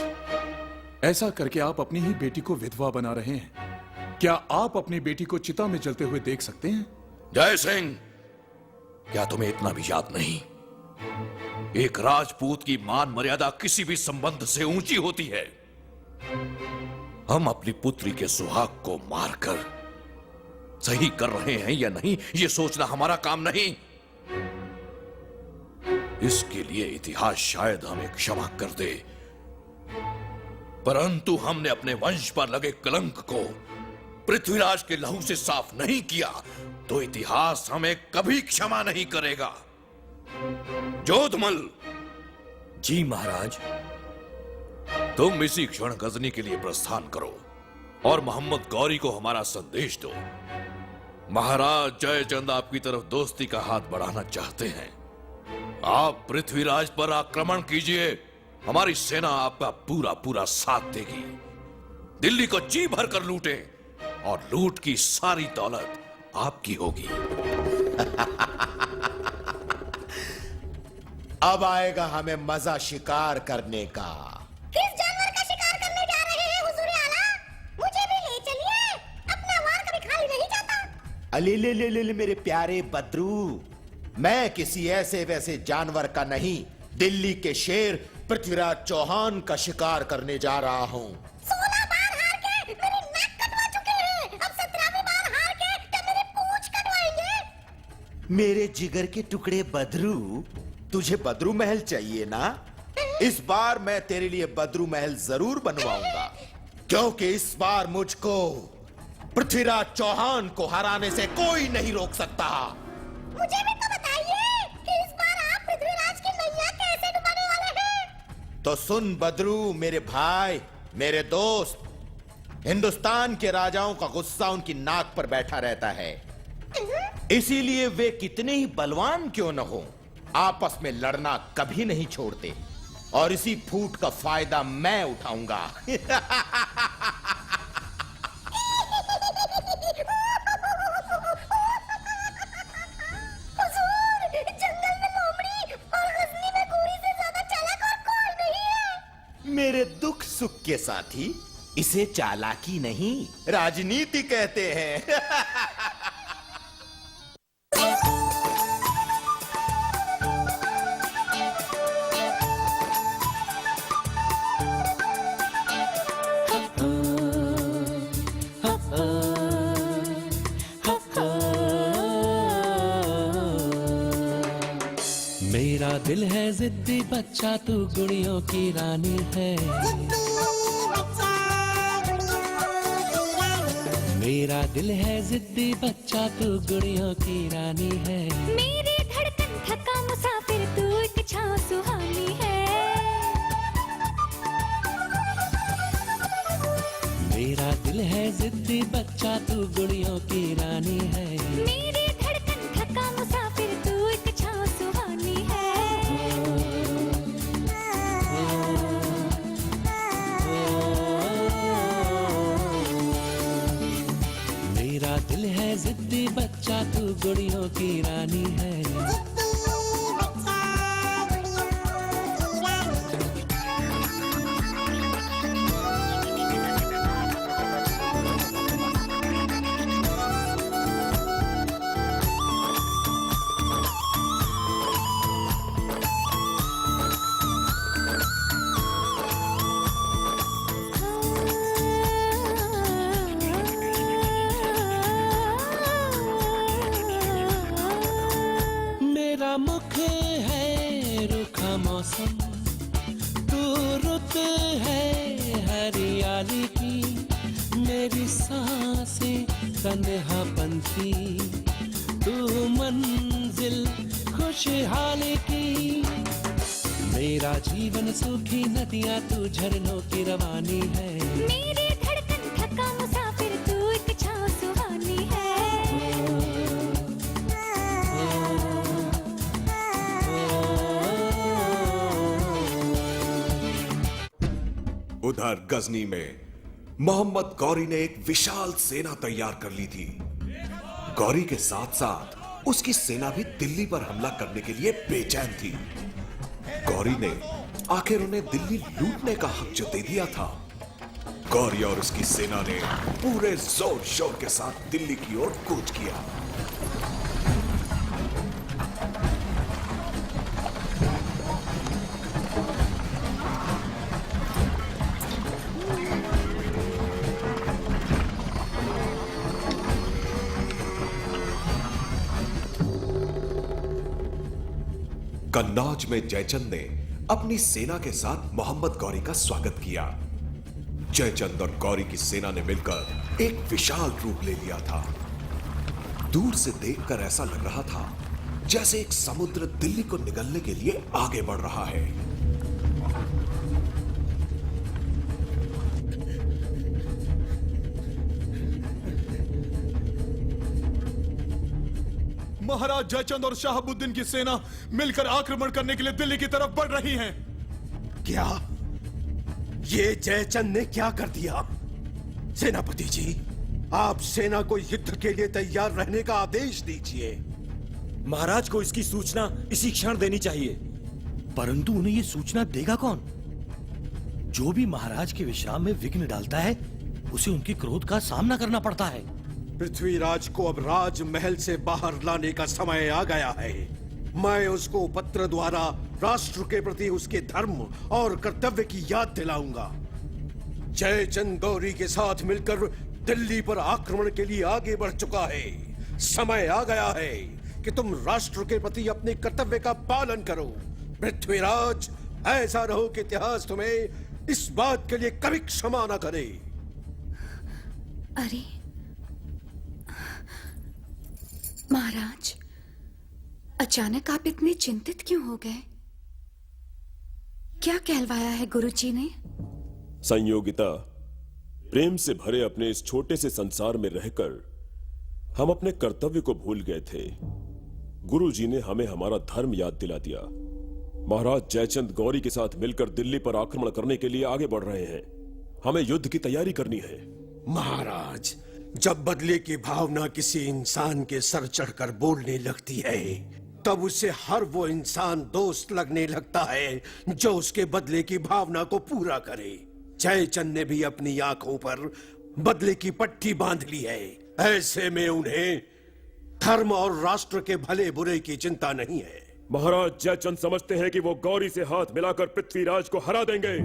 ऐसा करके आप अपनी ही बेटी को विधवा बना रहे हैं। क्या आप अपनी बेटी को चिता में जलते हुए देख सकते हैं? जय सिंह, क्या तुम्हें इतना भी याद नहीं? एक राजपूत की मान मर्यादा किसी भी संबंध से ऊंची होती है। हम अपनी पुत्री के सुहाग को मारकर सही कर रहे हैं या नहीं, यह सोचना हमारा काम नहीं। इसके लिए इतिहास शायद हमें क्षमा कर दे, परंतु हमने अपने वंश पर लगे कलंक को पृथ्वीराज के लहू से साफ नहीं किया तो इतिहास हमें कभी क्षमा नहीं करेगा। जोधमल। जी महाराज। तुम इसी क्षण गजनी के लिए प्रस्थान करो और मोहम्मद गौरी को हमारा संदेश दो। महाराज जयचंद आपकी तरफ दोस्ती का हाथ बढ़ाना चाहते हैं। आप पृथ्वीराज पर आक्रमण कीजिए, हमारी सेना आपका पूरा पूरा साथ देगी। दिल्ली को जी भर कर लूटे और लूट की सारी दौलत आपकी होगी। अब आएगा हमें मजा शिकार करने का। किस जानवर का शिकार करने जा रहे हैं हुजूर आला? मुझे भी ले चलिए, अपना वार कभी खाली नहीं जाता। अले ले ले ले मेरे प्यारे बद्रू, मैं किसी ऐसे वैसे जानवर का नहीं, दिल्ली के शेर पृथ्वीराज चौहान का शिकार करने जा रहा हूँ। 16 बार हार के मेरी नाक कटवा चुके हैं, अब 17वीं बार हार के क्या मेरी पूंछ कटवाएंगे? मेरे जिगर के टुकड़े बद्रू, तुझे बद्रू महल चाहिए ना? इस बार मैं तेरे लिए बद्रू महल जरूर बनवाऊंगा, क्योंकि इस बार मुझको पृथ्वीराज चौहान को हराने से कोई नहीं रोक सकता। मुझे भी तो बताइए कि इस बार आप पृथ्वीराज की नैया कैसे डुबाने वाले हैं? तो सुन बद्रू मेरे भाई, मेरे दोस्त, हिंदुस्तान के राजाओं का गुस्सा उनकी नाक पर बैठा रहता है। इसीलिए वे कितने ही बलवान क्यों न हो, आपस में लड़ना कभी नहीं छोड़ते, और इसी फूट का फायदा मैं उठाऊंगा। हुजूर, जंगल में लोमड़ी और गजनी में गोरी से ज्यादा चालाक और कोई नहीं है। मेरे दुख सुख के साथी, इसे चालाकी नहीं राजनीति कहते हैं। मेरा दिल है जिद्दी बच्चा, तू गुड़ियों की रानी है। मेरा दिल है जिद्दी बच्चा, तू गुड़ियों की रानी है। मेरी धड़कन थका मुसाफिर, तू एक छाँव सुहानी है। मेरा दिल है जिद्दी बच्चा, तू गुड़ियों की रानी है। मेरी धड़कन थका मुसाफिर, तू एक छाँव सुहानी है। गुड़ियों की रानी है। मेरा मुख है रूखा मौसम, तू रुत है हरियाली की, मेरी सांसें तन्हापन की, तू मंजिल खुशहाली की। मेरा जीवन सूखी नदियाँ, तू झरनों की रवानी है। मेरी धड़कन थका मुसाफिर, तू एक छाँव सुहानी है। उधर गजनी में मोहम्मद गौरी ने एक विशाल सेना तैयार कर ली थी। गौरी के साथ साथ उसकी सेना भी दिल्ली पर हमला करने के लिए बेचैन थी। गौरी ने आखिर उन्हें दिल्ली लूटने का हक जो दे दिया था। गौरी और उसकी सेना ने पूरे जोर शोर के साथ दिल्ली की ओर कूच किया। कन्नौज में जयचंद ने अपनी सेना के साथ मोहम्मद गौरी का स्वागत किया। जयचंद और गौरी की सेना ने मिलकर एक विशाल रूप ले लिया था। दूर से देखकर ऐसा लग रहा था जैसे एक समुद्र दिल्ली को निगलने के लिए आगे बढ़ रहा है। महाराज जयचंद और शहाबुद्दीन की सेना मिलकर आक्रमण करने के लिए दिल्ली की तरफ बढ़ रही हैं। क्या ये जयचंद ने क्या कर दिया? सेनापति जी, आप सेना को युद्ध के लिए तैयार रहने का आदेश दीजिए। महाराज को इसकी सूचना इसी क्षण देनी चाहिए। परंतु उन्हें ये सूचना देगा कौन? जो भी महाराज के विश्राम में विघ्न डालता है, उसे उनके क्रोध का सामना करना पड़ता है। पृथ्वीराज को अब राजमहल से बाहर लाने का समय आ गया है। मैं उसको पत्र द्वारा राष्ट्र के प्रति उसके धर्म और कर्तव्य की याद दिलाऊंगा। जयचंद गौरी के साथ मिलकर दिल्ली पर आक्रमण के लिए आगे बढ़ चुका है। समय आ गया है कि तुम राष्ट्र के प्रति अपने कर्तव्य का पालन करो। पृथ्वीराज, ऐसा रहो कि इतिहास तुम्हें इस बात के लिए कभी क्षमा न करे। अरे महाराज, अचानक आप इतने चिंतित क्यों हो गए? क्या कहलवाया है गुरुजी ने? संयोगिता, प्रेम से भरे अपने इस छोटे से संसार में रहकर हम अपने कर्तव्य को भूल गए थे। गुरुजी ने हमें हमारा धर्म याद दिला दिया। महाराज जयचंद गौरी के साथ मिलकर दिल्ली पर आक्रमण करने के लिए आगे बढ़ रहे हैं। हमें युद्ध की तैयारी करनी है। महाराज, जब बदले की भावना किसी इंसान के सर चढ़कर बोलने लगती है, तब उसे हर वो इंसान दोस्त लगने लगता है जो उसके बदले की भावना को पूरा करे। जयचंद ने भी अपनी आंखों पर बदले की पट्टी बांध ली है। ऐसे में उन्हें धर्म और राष्ट्र के भले बुरे की चिंता नहीं है। महाराज जयचंद समझते हैं कि वो गौरी से हाथ मिलाकर पृथ्वीराज को हरा देंगे।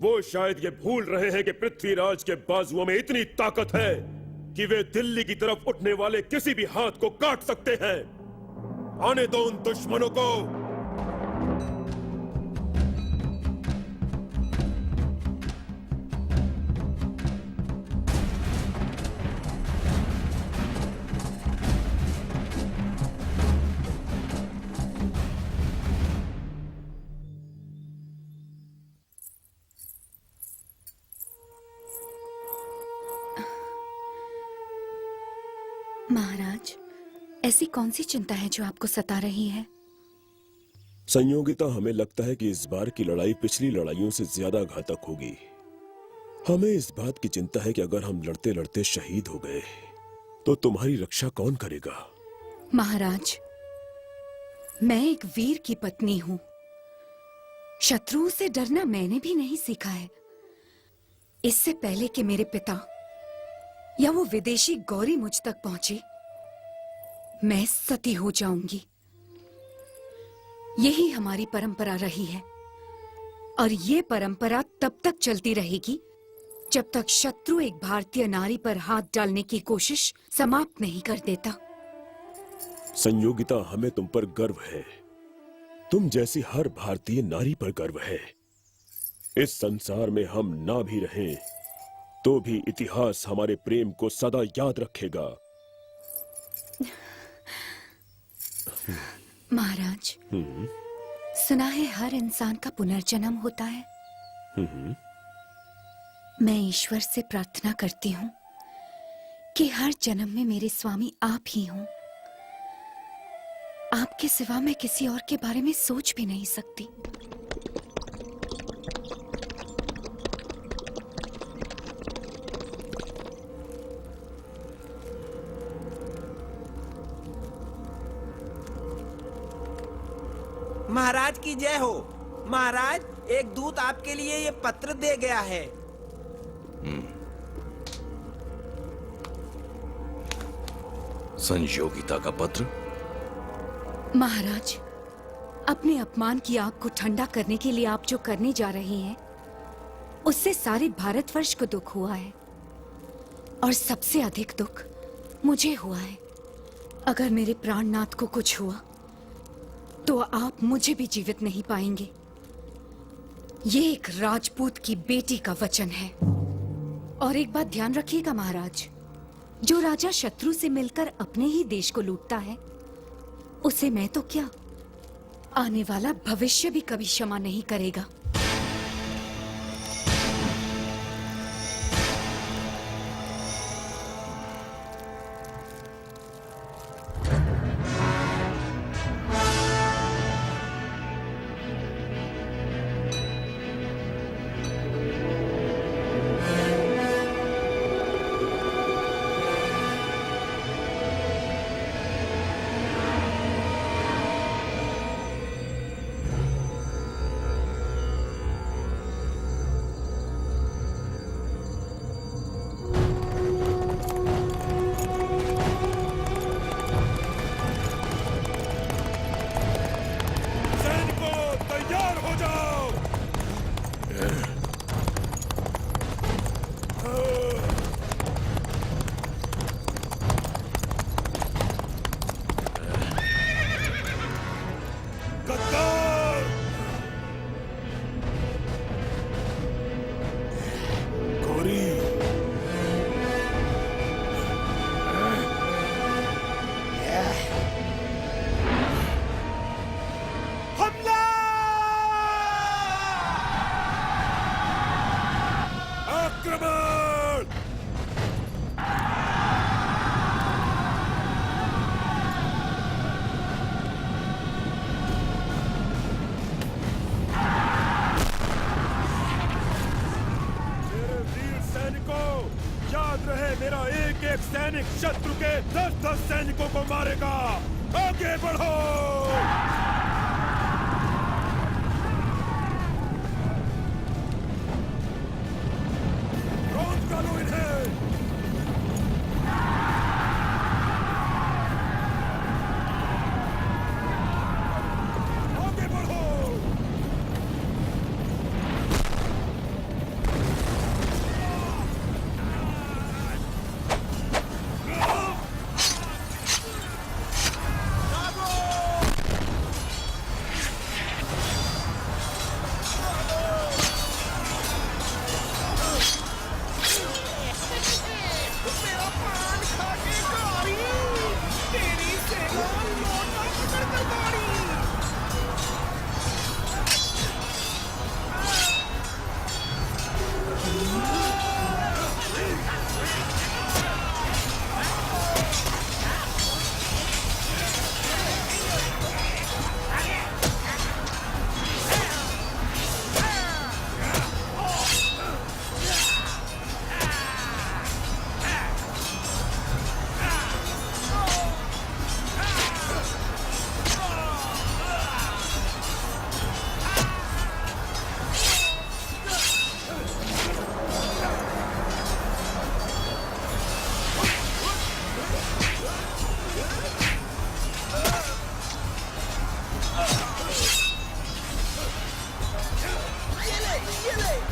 वो शायद ये भूल रहे हैं कि पृथ्वीराज के बाजुओं में इतनी ताकत है कि वे दिल्ली की तरफ उठने वाले किसी भी हाथ को काट सकते हैं। आने दो उन दुश्मनों को। महाराज, ऐसी कौन सी चिंता है जो आपको सता रही है? संयोगिता, हमें लगता है कि इस बार की लड़ाई पिछली लड़ाइयों से ज्यादा घातक होगी। हमें इस बात की चिंता है कि अगर हम लड़ते लड़ते शहीद हो गए तो तुम्हारी रक्षा कौन करेगा? महाराज, मैं एक वीर की पत्नी हूं। शत्रुओं से डरना मैंने भी नहीं सीखा है। इससे पहले कि मेरे पिता या वो विदेशी गौरी मुझ तक पहुंचे, मैं सती हो जाऊंगी। यही हमारी परंपरा रही है और ये परंपरा तब तक चलती रहेगी जब तक शत्रु एक भारतीय नारी पर हाथ डालने की कोशिश समाप्त नहीं कर देता। संयोगिता, हमें तुम पर गर्व है। तुम जैसी हर भारतीय नारी पर गर्व है। इस संसार में हम ना भी रहें तो भी इतिहास हमारे प्रेम को सदा याद रखेगा। महाराज, सुना है हर इंसान का पुनर्जन्म होता है। मैं ईश्वर से प्रार्थना करती हूँ कि हर जन्म में मेरे स्वामी आप ही हों। आपके सिवा मैं किसी और के बारे में सोच भी नहीं सकती। महाराज की जय हो। महाराज, एक दूत आपके लिए ये पत्र दे गया है। संयोगिता का पत्र? महाराज, अपने अपमान की आग को ठंडा करने के लिए आप जो करने जा रहे हैं, उससे सारे भारतवर्ष को दुख हुआ है और सबसे अधिक दुख मुझे हुआ है। अगर मेरे प्राणनाथ को कुछ हुआ तो आप मुझे भी जीवित नहीं पाएंगे। ये एक राजपूत की बेटी का वचन है। और एक बात ध्यान रखिएगा महाराज, जो राजा शत्रु से मिलकर अपने ही देश को लूटता है, उसे मैं तो क्या, आने वाला भविष्य भी कभी क्षमा नहीं करेगा। सैनिक शत्रु के 10-10 सैनिकों को मारेगा। आगे बढ़ो। रोक डालो इन्हें। आगे बढ़ो।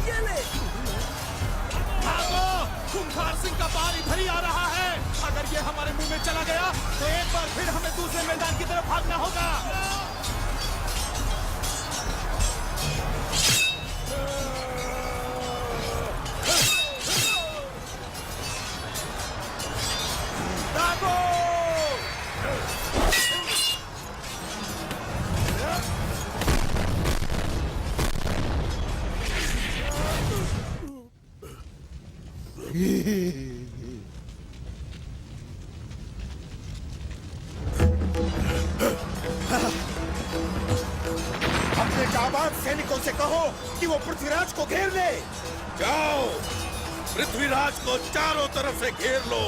ये ले। भागो, खूंखार सिंह का बार इधर ही आ रहा है। अगर ये हमारे मुंह में चला गया तो एक बार फिर हमें दूसरे मैदान की तरफ भागना होगा। भागो! अपने जाबाज सैनिकों से कहो कि वो पृथ्वीराज को घेर ले। जाओ, पृथ्वीराज को चारों तरफ से घेर लो।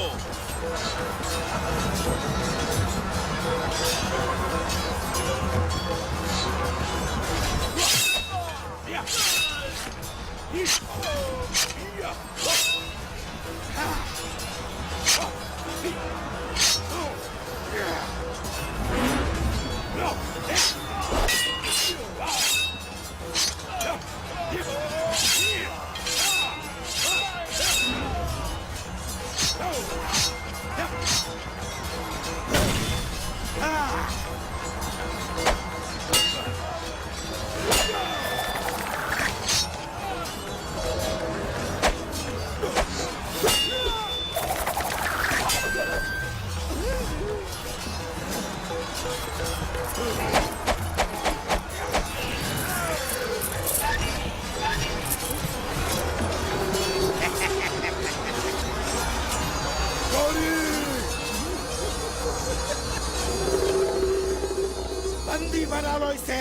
बंदी बना लो इसे।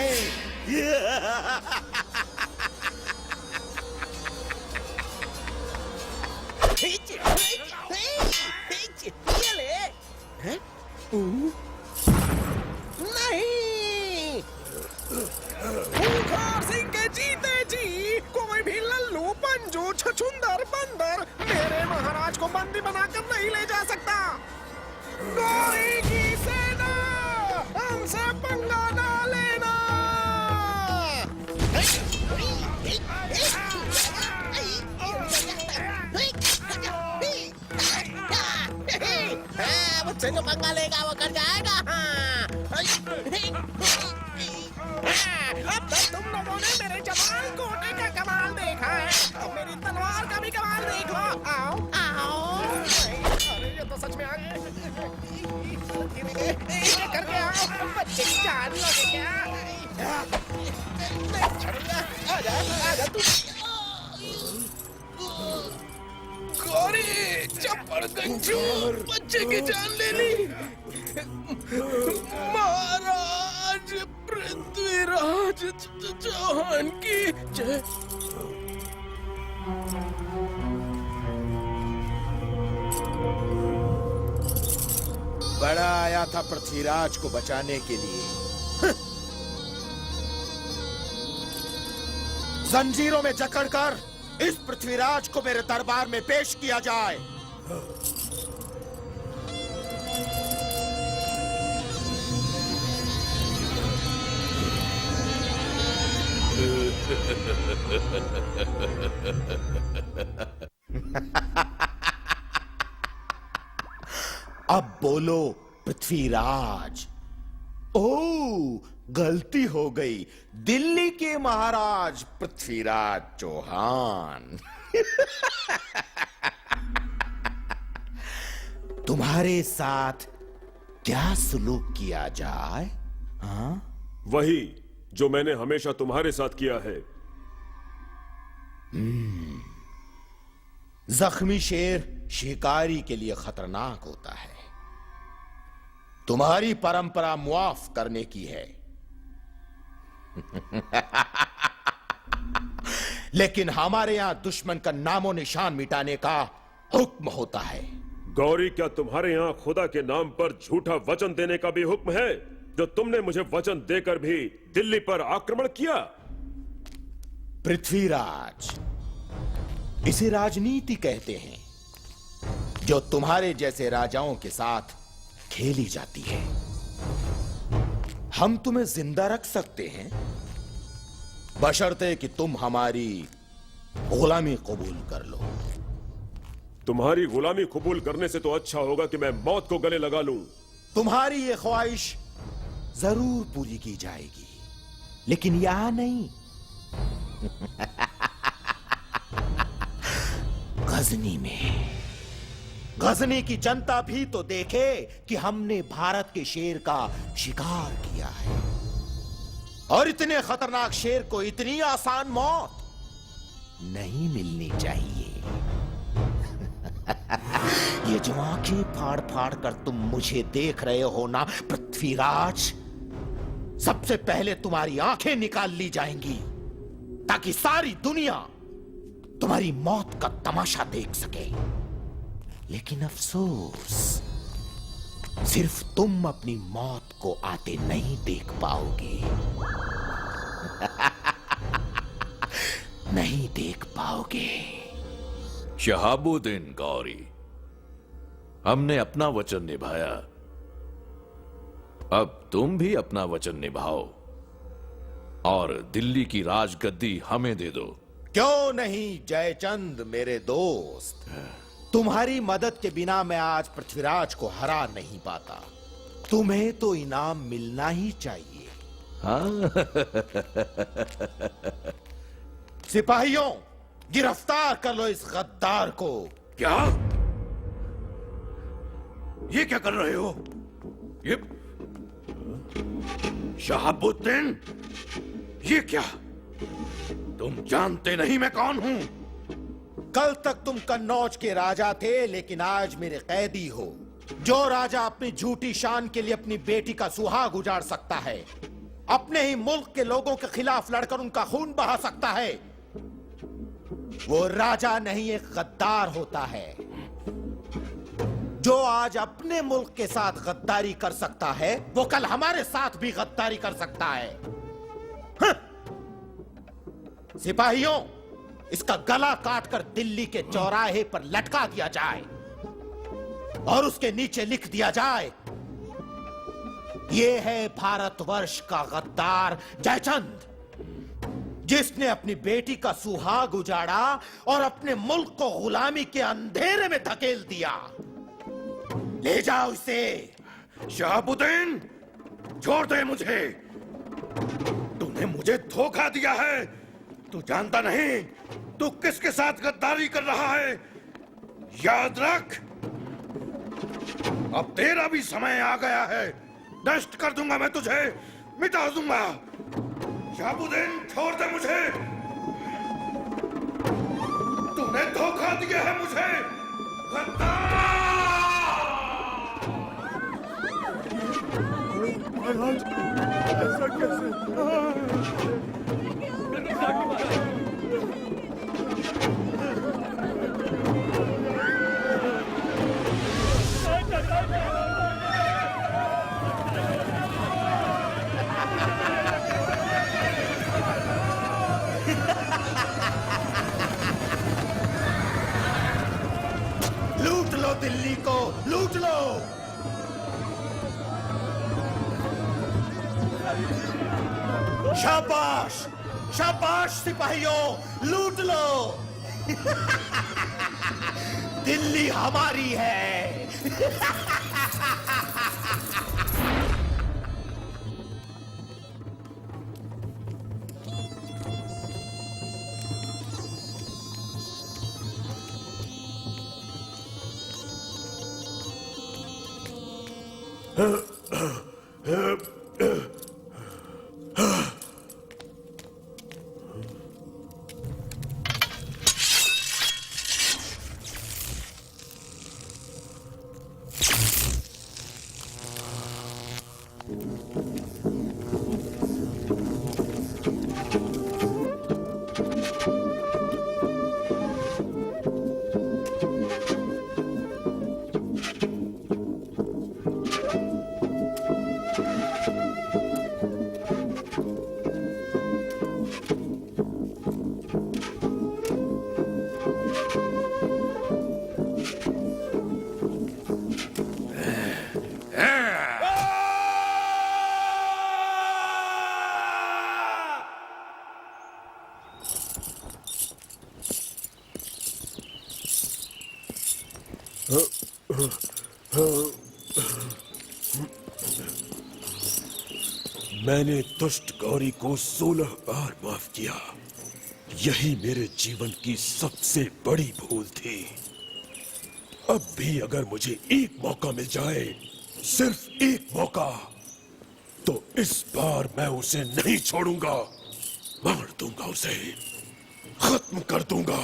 ये ले। हैं? नहीं, खूंखार सिंह के जीते जी कोई भी लल्लू पंजू छछुंदर बंदर मेरे महाराज को बंदी बनाकर नहीं ले जा सकता। गौरी की सेना, हमसे पंगा ना लेना। मुझसे जो पंगा लेगा वो कर जाएगा। अब तक तुम लोगों ने मेरे जवान कोटे का कमाल देखा है, अब मेरी तलवार का भी कमाल देख लो। आओ आओ। अरे ये तो सच में आ गए। करके आओ, बच्चे की जान लोगे क्या? नहीं छोड़ूंगा। आजा तू। गौरी, चप्पड़ गंजू, बच्चे की जान ले ली। महाराज पृथ्वीराज चौहान की जय। बड़ा आया था पृथ्वीराज को बचाने के लिए। जंजीरों में जकड़कर इस पृथ्वीराज को मेरे दरबार में पेश किया जाए। अब बोलो पृथ्वीराज। ओह, गलती हो गई। दिल्ली के महाराज पृथ्वीराज चौहान। तुम्हारे साथ क्या सलूक किया जाए? हाँ? वही जो मैंने हमेशा तुम्हारे साथ किया है। जख्मी शेर शिकारी के लिए खतरनाक होता है। तुम्हारी परंपरा मुआफ करने की है। लेकिन हमारे यहां दुश्मन का नामो निशान मिटाने का हुक्म होता है। गौरी, क्या तुम्हारे यहाँ खुदा के नाम पर झूठा वचन देने का भी हुक्म है, जो तुमने मुझे वचन देकर भी दिल्ली पर आक्रमण किया? पृथ्वीराज, इसे राजनीति कहते हैं, जो तुम्हारे जैसे राजाओं के साथ खेली जाती है। हम तुम्हें जिंदा रख सकते हैं, बशर्ते कि तुम हमारी गुलामी कबूल कर लो। तुम्हारी गुलामी कबूल करने से तो अच्छा होगा कि मैं मौत को गले लगा लूं। तुम्हारी ये ख्वाहिश जरूर पूरी की जाएगी, लेकिन यहां नहीं, गजनी में। गजनी की जनता भी तो देखे कि हमने भारत के शेर का शिकार किया है, और इतने खतरनाक शेर को इतनी आसान मौत नहीं मिलनी चाहिए। ये जो आंखें फाड़ फाड़ कर तुम मुझे देख रहे हो ना पृथ्वीराज, सबसे पहले तुम्हारी आंखें निकाल ली जाएंगी ताकि सारी दुनिया तुम्हारी मौत का तमाशा देख सके। लेकिन अफसोस, सिर्फ तुम अपनी मौत को आते नहीं देख पाओगे। नहीं देख पाओगे। शहाबुद्दीन गौरी, हमने अपना वचन निभाया, अब तुम भी अपना वचन निभाओ और दिल्ली की राजगद्दी हमें दे दो। क्यों नहीं जयचंद मेरे दोस्त, तुम्हारी मदद के बिना मैं आज पृथ्वीराज को हरा नहीं पाता। तुम्हें तो इनाम मिलना ही चाहिए। हाँ? सिपाहियों, गिरफ्तार कर लो इस गद्दार को। क्या? ये क्या कर रहे हो? ये शहाबुद्दीन, ये क्या? तुम जानते नहीं मैं कौन हूं? कल तक तुम कन्नौज के राजा थे, लेकिन आज मेरे कैदी हो। जो राजा अपनी झूठी शान के लिए अपनी बेटी का सुहाग उजाड़ सकता है, अपने ही मुल्क के लोगों के खिलाफ लड़कर उनका खून बहा सकता है, वो राजा नहीं एक गद्दार होता है। जो आज अपने मुल्क के साथ गद्दारी कर सकता है, वो कल हमारे साथ भी गद्दारी कर सकता है। हाँ। सिपाहियों, इसका गला काटकर दिल्ली के चौराहे पर लटका दिया जाए और उसके नीचे लिख दिया जाए, ये है भारतवर्ष का गद्दार जयचंद, जिसने अपनी बेटी का सुहाग उजाड़ा और अपने मुल्क को गुलामी के अंधेरे में धकेल दिया। ले जाओ इसे। शहाबुद्दीन, छोड़ दे मुझे। तूने मुझे धोखा दिया है। तू जानता नहीं तू किसके साथ गद्दारी कर रहा है। याद रख, अब तेरा भी समय आ गया है। नष्ट कर दूंगा मैं तुझे, मिटा दूंगा। शहाबुद्दीन, छोड़ दे मुझे। तूने धोखा दिया है मुझे, गद्दार! ऐसा कैसे? लूट लो दिल्ली को, लूट लो। शाबाश, शाबाश सिपाहियों, लूट लो। दिल्ली हमारी है। मैंने दुष्ट गौरी को 16 बार माफ किया। यही मेरे जीवन की सबसे बड़ी भूल थी। अब भी अगर मुझे एक मौका मिल जाए, सिर्फ एक मौका, तो इस बार मैं उसे नहीं छोड़ूंगा। मार दूंगा उसे, खत्म कर दूंगा।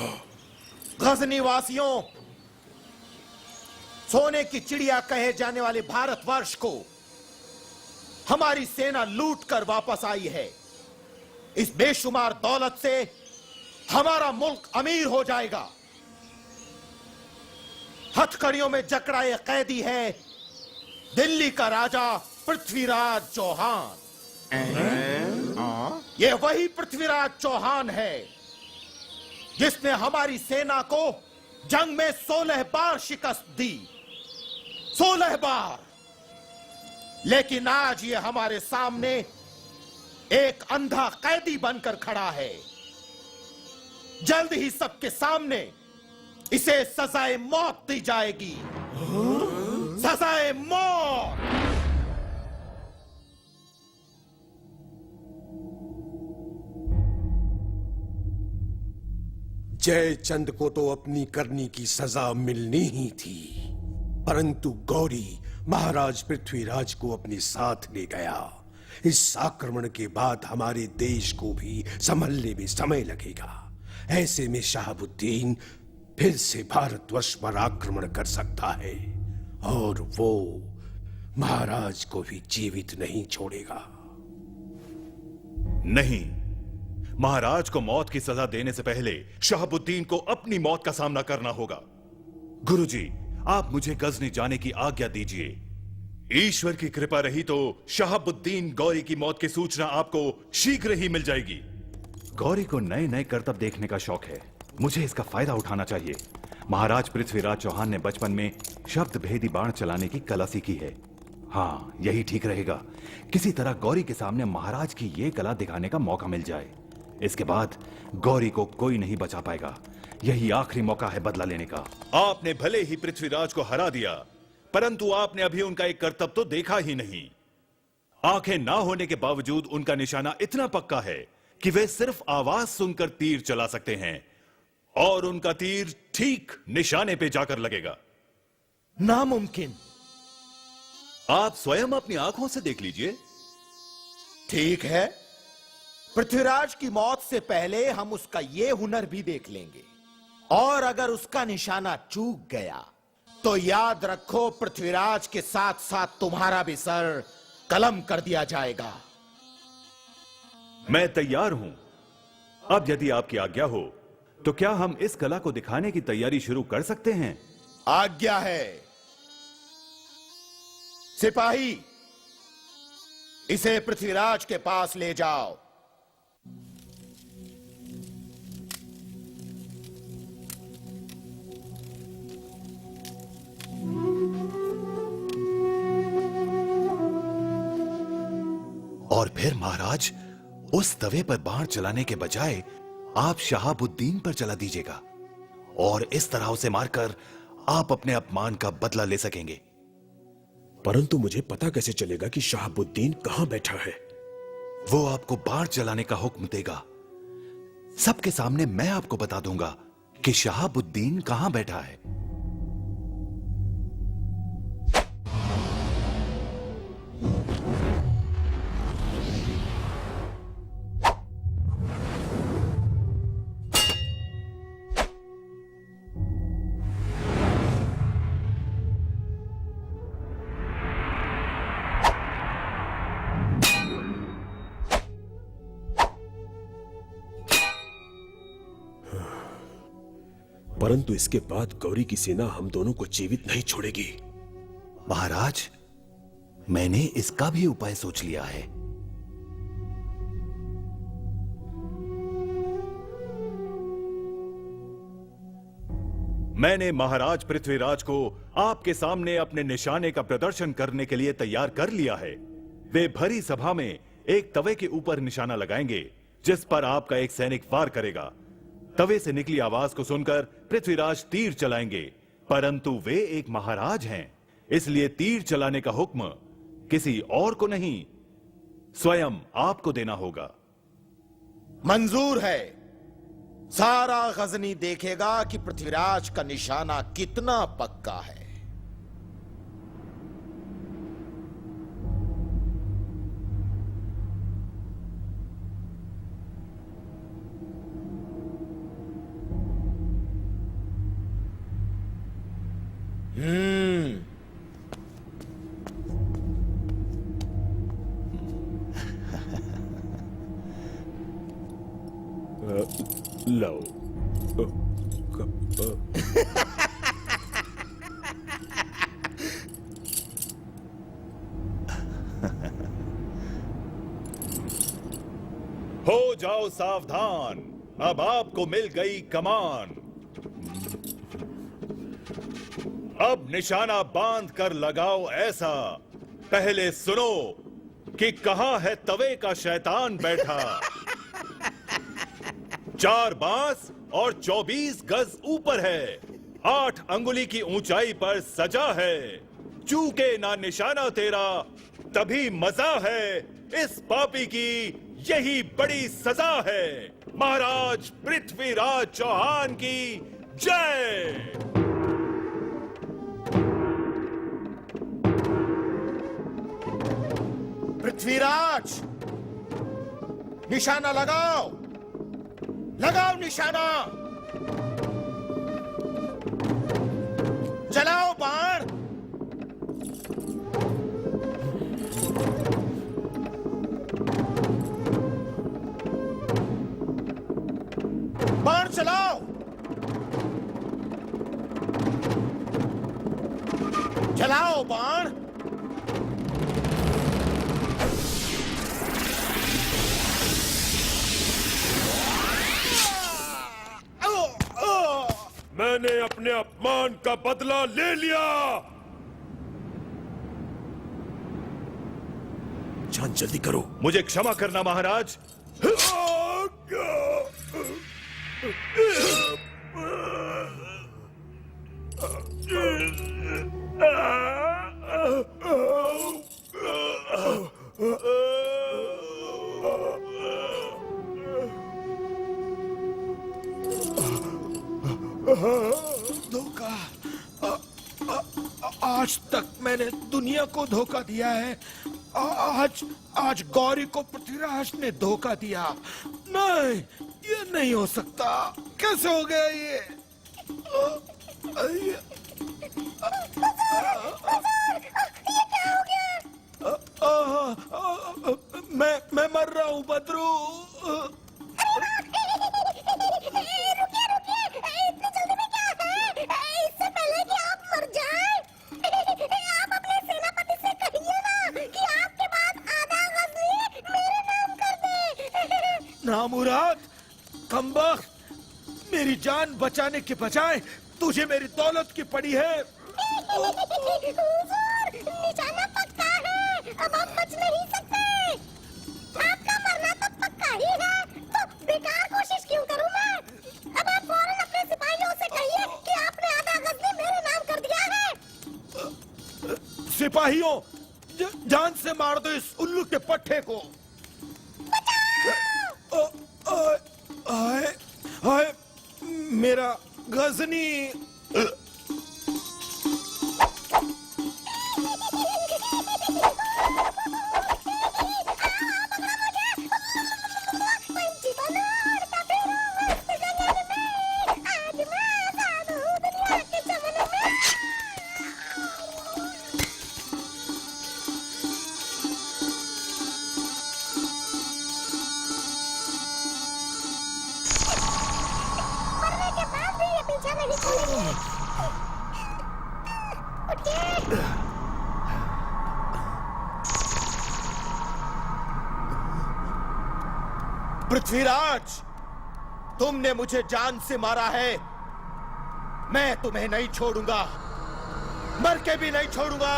गजनी वासियों, सोने की चिड़िया कहे जाने वाले भारतवर्ष को हमारी सेना लूट कर वापस आई है। इस बेशुमार दौलत से हमारा मुल्क अमीर हो जाएगा। हथकड़ियों में जकड़ा ये कैदी है दिल्ली का राजा पृथ्वीराज चौहान। ये वही पृथ्वीराज चौहान है जिसने हमारी सेना को जंग में 16 बार शिकस्त दी। 16 बार। लेकिन आज ये हमारे सामने एक अंधा कैदी बनकर खड़ा है। जल्द ही सबके सामने इसे सजाए मौत दी जाएगी। सजाए मौत। जयचंद को तो अपनी करनी की सजा मिलनी ही थी, परंतु गौरी महाराज पृथ्वीराज को अपने साथ ले गया। इस आक्रमण के बाद हमारे देश को भी संभलने में समय लगेगा। ऐसे में शहाबुद्दीन फिर से भारतवर्ष पर आक्रमण कर सकता है और वो महाराज को भी जीवित नहीं छोड़ेगा। नहीं, महाराज को मौत की सजा देने से पहले शहाबुद्दीन को अपनी मौत का सामना करना होगा। गुरुजी, आप मुझे गजनी जाने की आज्ञा दीजिए। ईश्वर की कृपा रही तो शहाबुद्दीन गौरी की मौत की सूचना आपको शीघ्र ही मिल जाएगी। गौरी को नए नए करतब देखने का शौक है, मुझे इसका फायदा उठाना चाहिए। महाराज पृथ्वीराज चौहान ने बचपन में शब्द भेदी बाण चलाने की कला सीखी है। हाँ, यही ठीक रहेगा। किसी तरह गौरी के सामने महाराज की ये कला दिखाने का मौका मिल जाए। इसके बाद गौरी को कोई नहीं बचा पाएगा। यही आखिरी मौका है बदला लेने का। आपने भले ही पृथ्वीराज को हरा दिया, परंतु आपने अभी उनका एक करतब तो देखा ही नहीं। आंखें ना होने के बावजूद उनका निशाना इतना पक्का है कि वे सिर्फ आवाज सुनकर तीर चला सकते हैं, और उनका तीर ठीक निशाने पे जाकर लगेगा। नामुमकिन। आप स्वयं अपनी आंखों से देख लीजिए। ठीक है, पृथ्वीराज की मौत से पहले हम उसका ये हुनर भी देख लेंगे, और अगर उसका निशाना चूक गया तो याद रखो पृथ्वीराज के साथ साथ तुम्हारा भी सर कलम कर दिया जाएगा। मैं तैयार हूं। अब यदि आपकी आज्ञा हो तो क्या हम इस कला को दिखाने की तैयारी शुरू कर सकते हैं? आज्ञा है। सिपाही, इसे पृथ्वीराज के पास ले जाओ। और फिर महाराज, उस तवे पर बाण चलाने के बजाय आप शहाबुद्दीन पर चला दीजिएगा, और इस तरह उसे मारकर आप अपने अपमान का बदला ले सकेंगे। परंतु मुझे पता कैसे चलेगा कि शहाबुद्दीन कहां बैठा है? वो आपको बाण चलाने का हुक्म देगा। सबके सामने मैं आपको बता दूंगा कि शहाबुद्दीन कहां बैठा है। परंतु इसके बाद गौरी की सेना हम दोनों को जीवित नहीं छोड़ेगी। महाराज, मैंने इसका भी उपाय सोच लिया है। मैंने महाराज पृथ्वीराज को आपके सामने अपने निशाने का प्रदर्शन करने के लिए तैयार कर लिया है। वे भरी सभा में एक तवे के ऊपर निशाना लगाएंगे, जिस पर आपका एक सैनिक वार करेगा। तवे से निकली आवाज को सुनकर पृथ्वीराज तीर चलाएंगे परंतु वे एक महाराज हैं, इसलिए तीर चलाने का हुक्म किसी और को नहीं, स्वयं आपको देना होगा। मंजूर है। सारा गजनी देखेगा कि पृथ्वीराज का निशाना कितना पक्का है। लो। हो जाओ सावधान, अब आपको मिल गई कमान। अब निशाना बांध कर लगाओ ऐसा, पहले सुनो कि कहां है तवे का शैतान बैठा। 4 बांस और 24 गज ऊपर है, 8 अंगुली की ऊंचाई पर सजा है। चूके ना निशाना तेरा तभी मजा है, इस पापी की यही बड़ी सजा है। महाराज पृथ्वीराज चौहान की जय। पृथ्वीराज, निशाना लगाओ, लगाओ निशाना, चलाओ बाण। बाण चलाओ, चलाओ बाण। मैंने अपने अपमान का बदला ले लिया। जान जल्दी करो, मुझे क्षमा करना महाराज। धोखा, आज तक मैंने दुनिया को धोखा दिया है। आज गौरी को पृथ्वीराज ने धोखा दिया। नहीं, ये नहीं हो सकता। कैसे हो गया ये? मैं मर रहा हूँ बद्रू। नामुराद, कमबख्त, मेरी जान बचाने के बजाय तुझे मेरी दौलत की पड़ी है। निशाना पक्का है, अब आप बच नहीं सकते। आपका मरना तो पक्का ही है, तो बेकार कोशिश क्यों करूं मैं? अब आप फौरन अपने सिपाहियों से कहिए कि आपने आधा गजनी मेरे नाम कर दिया है। सिपाहियों, जान से मार दो इस उल्लू के पट्टे को। हाय हाय, मेरा गजनी। पृथ्वीराज, तुमने मुझे जान से मारा है, मैं तुम्हें नहीं छोड़ूंगा, मर के भी नहीं छोड़ूंगा।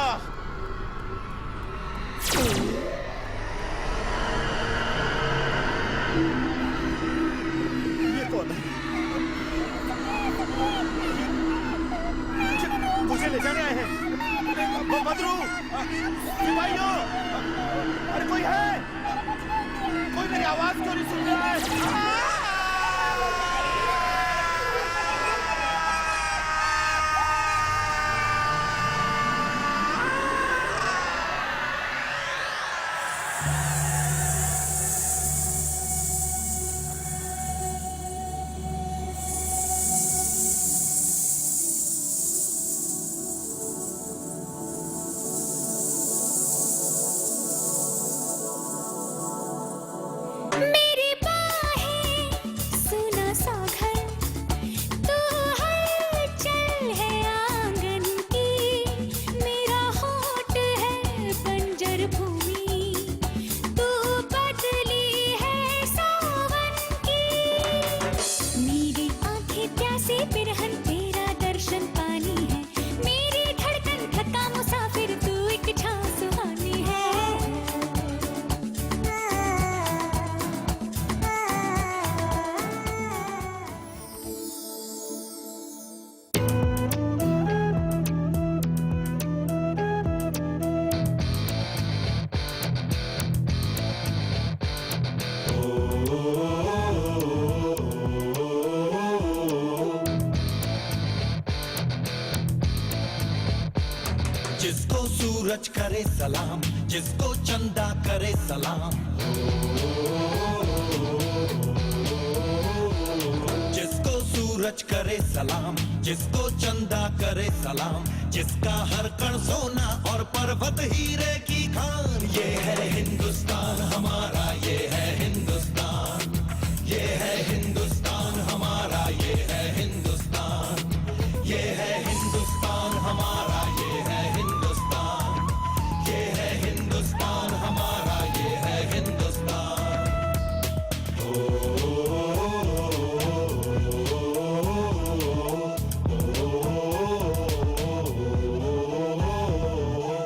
ये कौन है? सिपाहियों, अरे कोई है? कोई मेरी आवाज क्यों नहीं सुन रहा है? मेरी बाहें सुना सा घर, तू हलचल है आंगन की, मेरा होठ है बंजर भूमि, तू बदली है सावन की। मेरी आंखें प्यासी पिरहन तेरा दर्शन पानी है, मेरी धड़कन थका मुसाफिर तू एक छाँव सुहानी है। जिसको सूरज करे सलाम, जिसको चंदा करे सलाम, जिसको सूरज करे सलाम, जिसको चंदा करे सलाम, जिसका हर कण सोना और पर्वत हीरे की खान। ये है हिंदुस्तान हमारा, ये है हिंदुस्तान, ये है हिंदुस्तान हमारा, ये है हिंदुस्तान, ये है हिंदुस्तान हमारा, ये है हिंदुस्तान, ये है हिंदुस्तान हमारा, ये है हिंदुस्तान।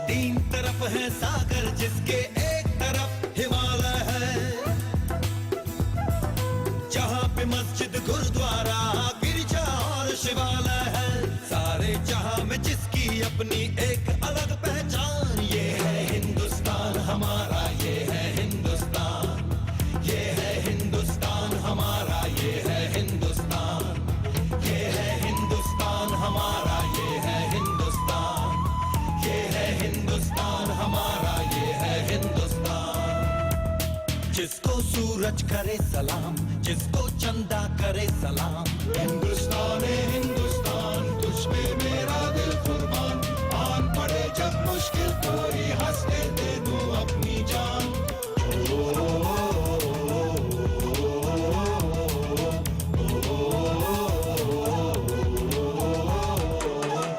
तीन तरफ है सागर जिसके एक तरफ हिमालय है, जहाँ पे मस्जिद गुरुद्वारा गिरजा और शिवालय है, सारे जहाँ में जिसकी अपनी एक अलग पहचान। ये है हिंदुस्तान हमारा, ये है हिंदुस्तान, ये है हिंदुस्तान हमारा, ये है हिंदुस्तान, ये है हिंदुस्तान हमारा, ये है हिंदुस्तान, ये है हिंदुस्तान हमारा, ये है हिंदुस्तान। जिसको सूरज करे सलाम, जिसको चंदा करे सलाम। हिंदुस्तान है हिंदुस्तान, तुझ पे मेरा दिल कुर्बान, आन पड़े जब मुश्किल कोई हंसते दे दूं अपनी जान।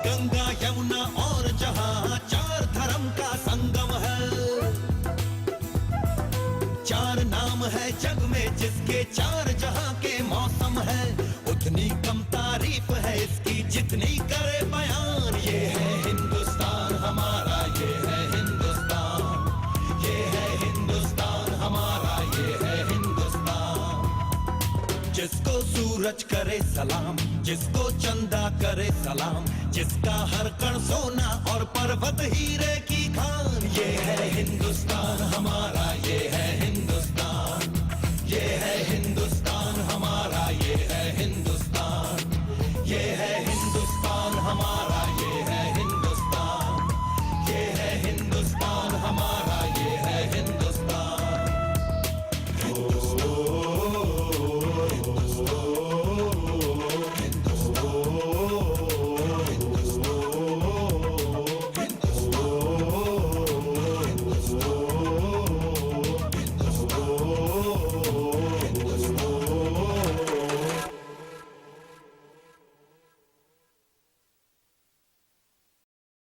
गंगा यमुना और जहां चार धर्म का संगम है, चार नाम है जग में जिसके चार जहां के मौसम है, उतनी कम तारीफ है इसकी जितनी करे बयान। ये है हिंदुस्तान हमारा, ये है हिंदुस्तान, ये है हिंदुस्तान हमारा, ये है हिंदुस्तान। जिसको सूरज करे सलाम, जिसको चंदा करे सलाम, जिसका हर कण सोना और पर्वत हीरे की खान। ये है हिंदुस्तान हमारा, ये है हिंदुस्तान, ये है हिंदुस्तान।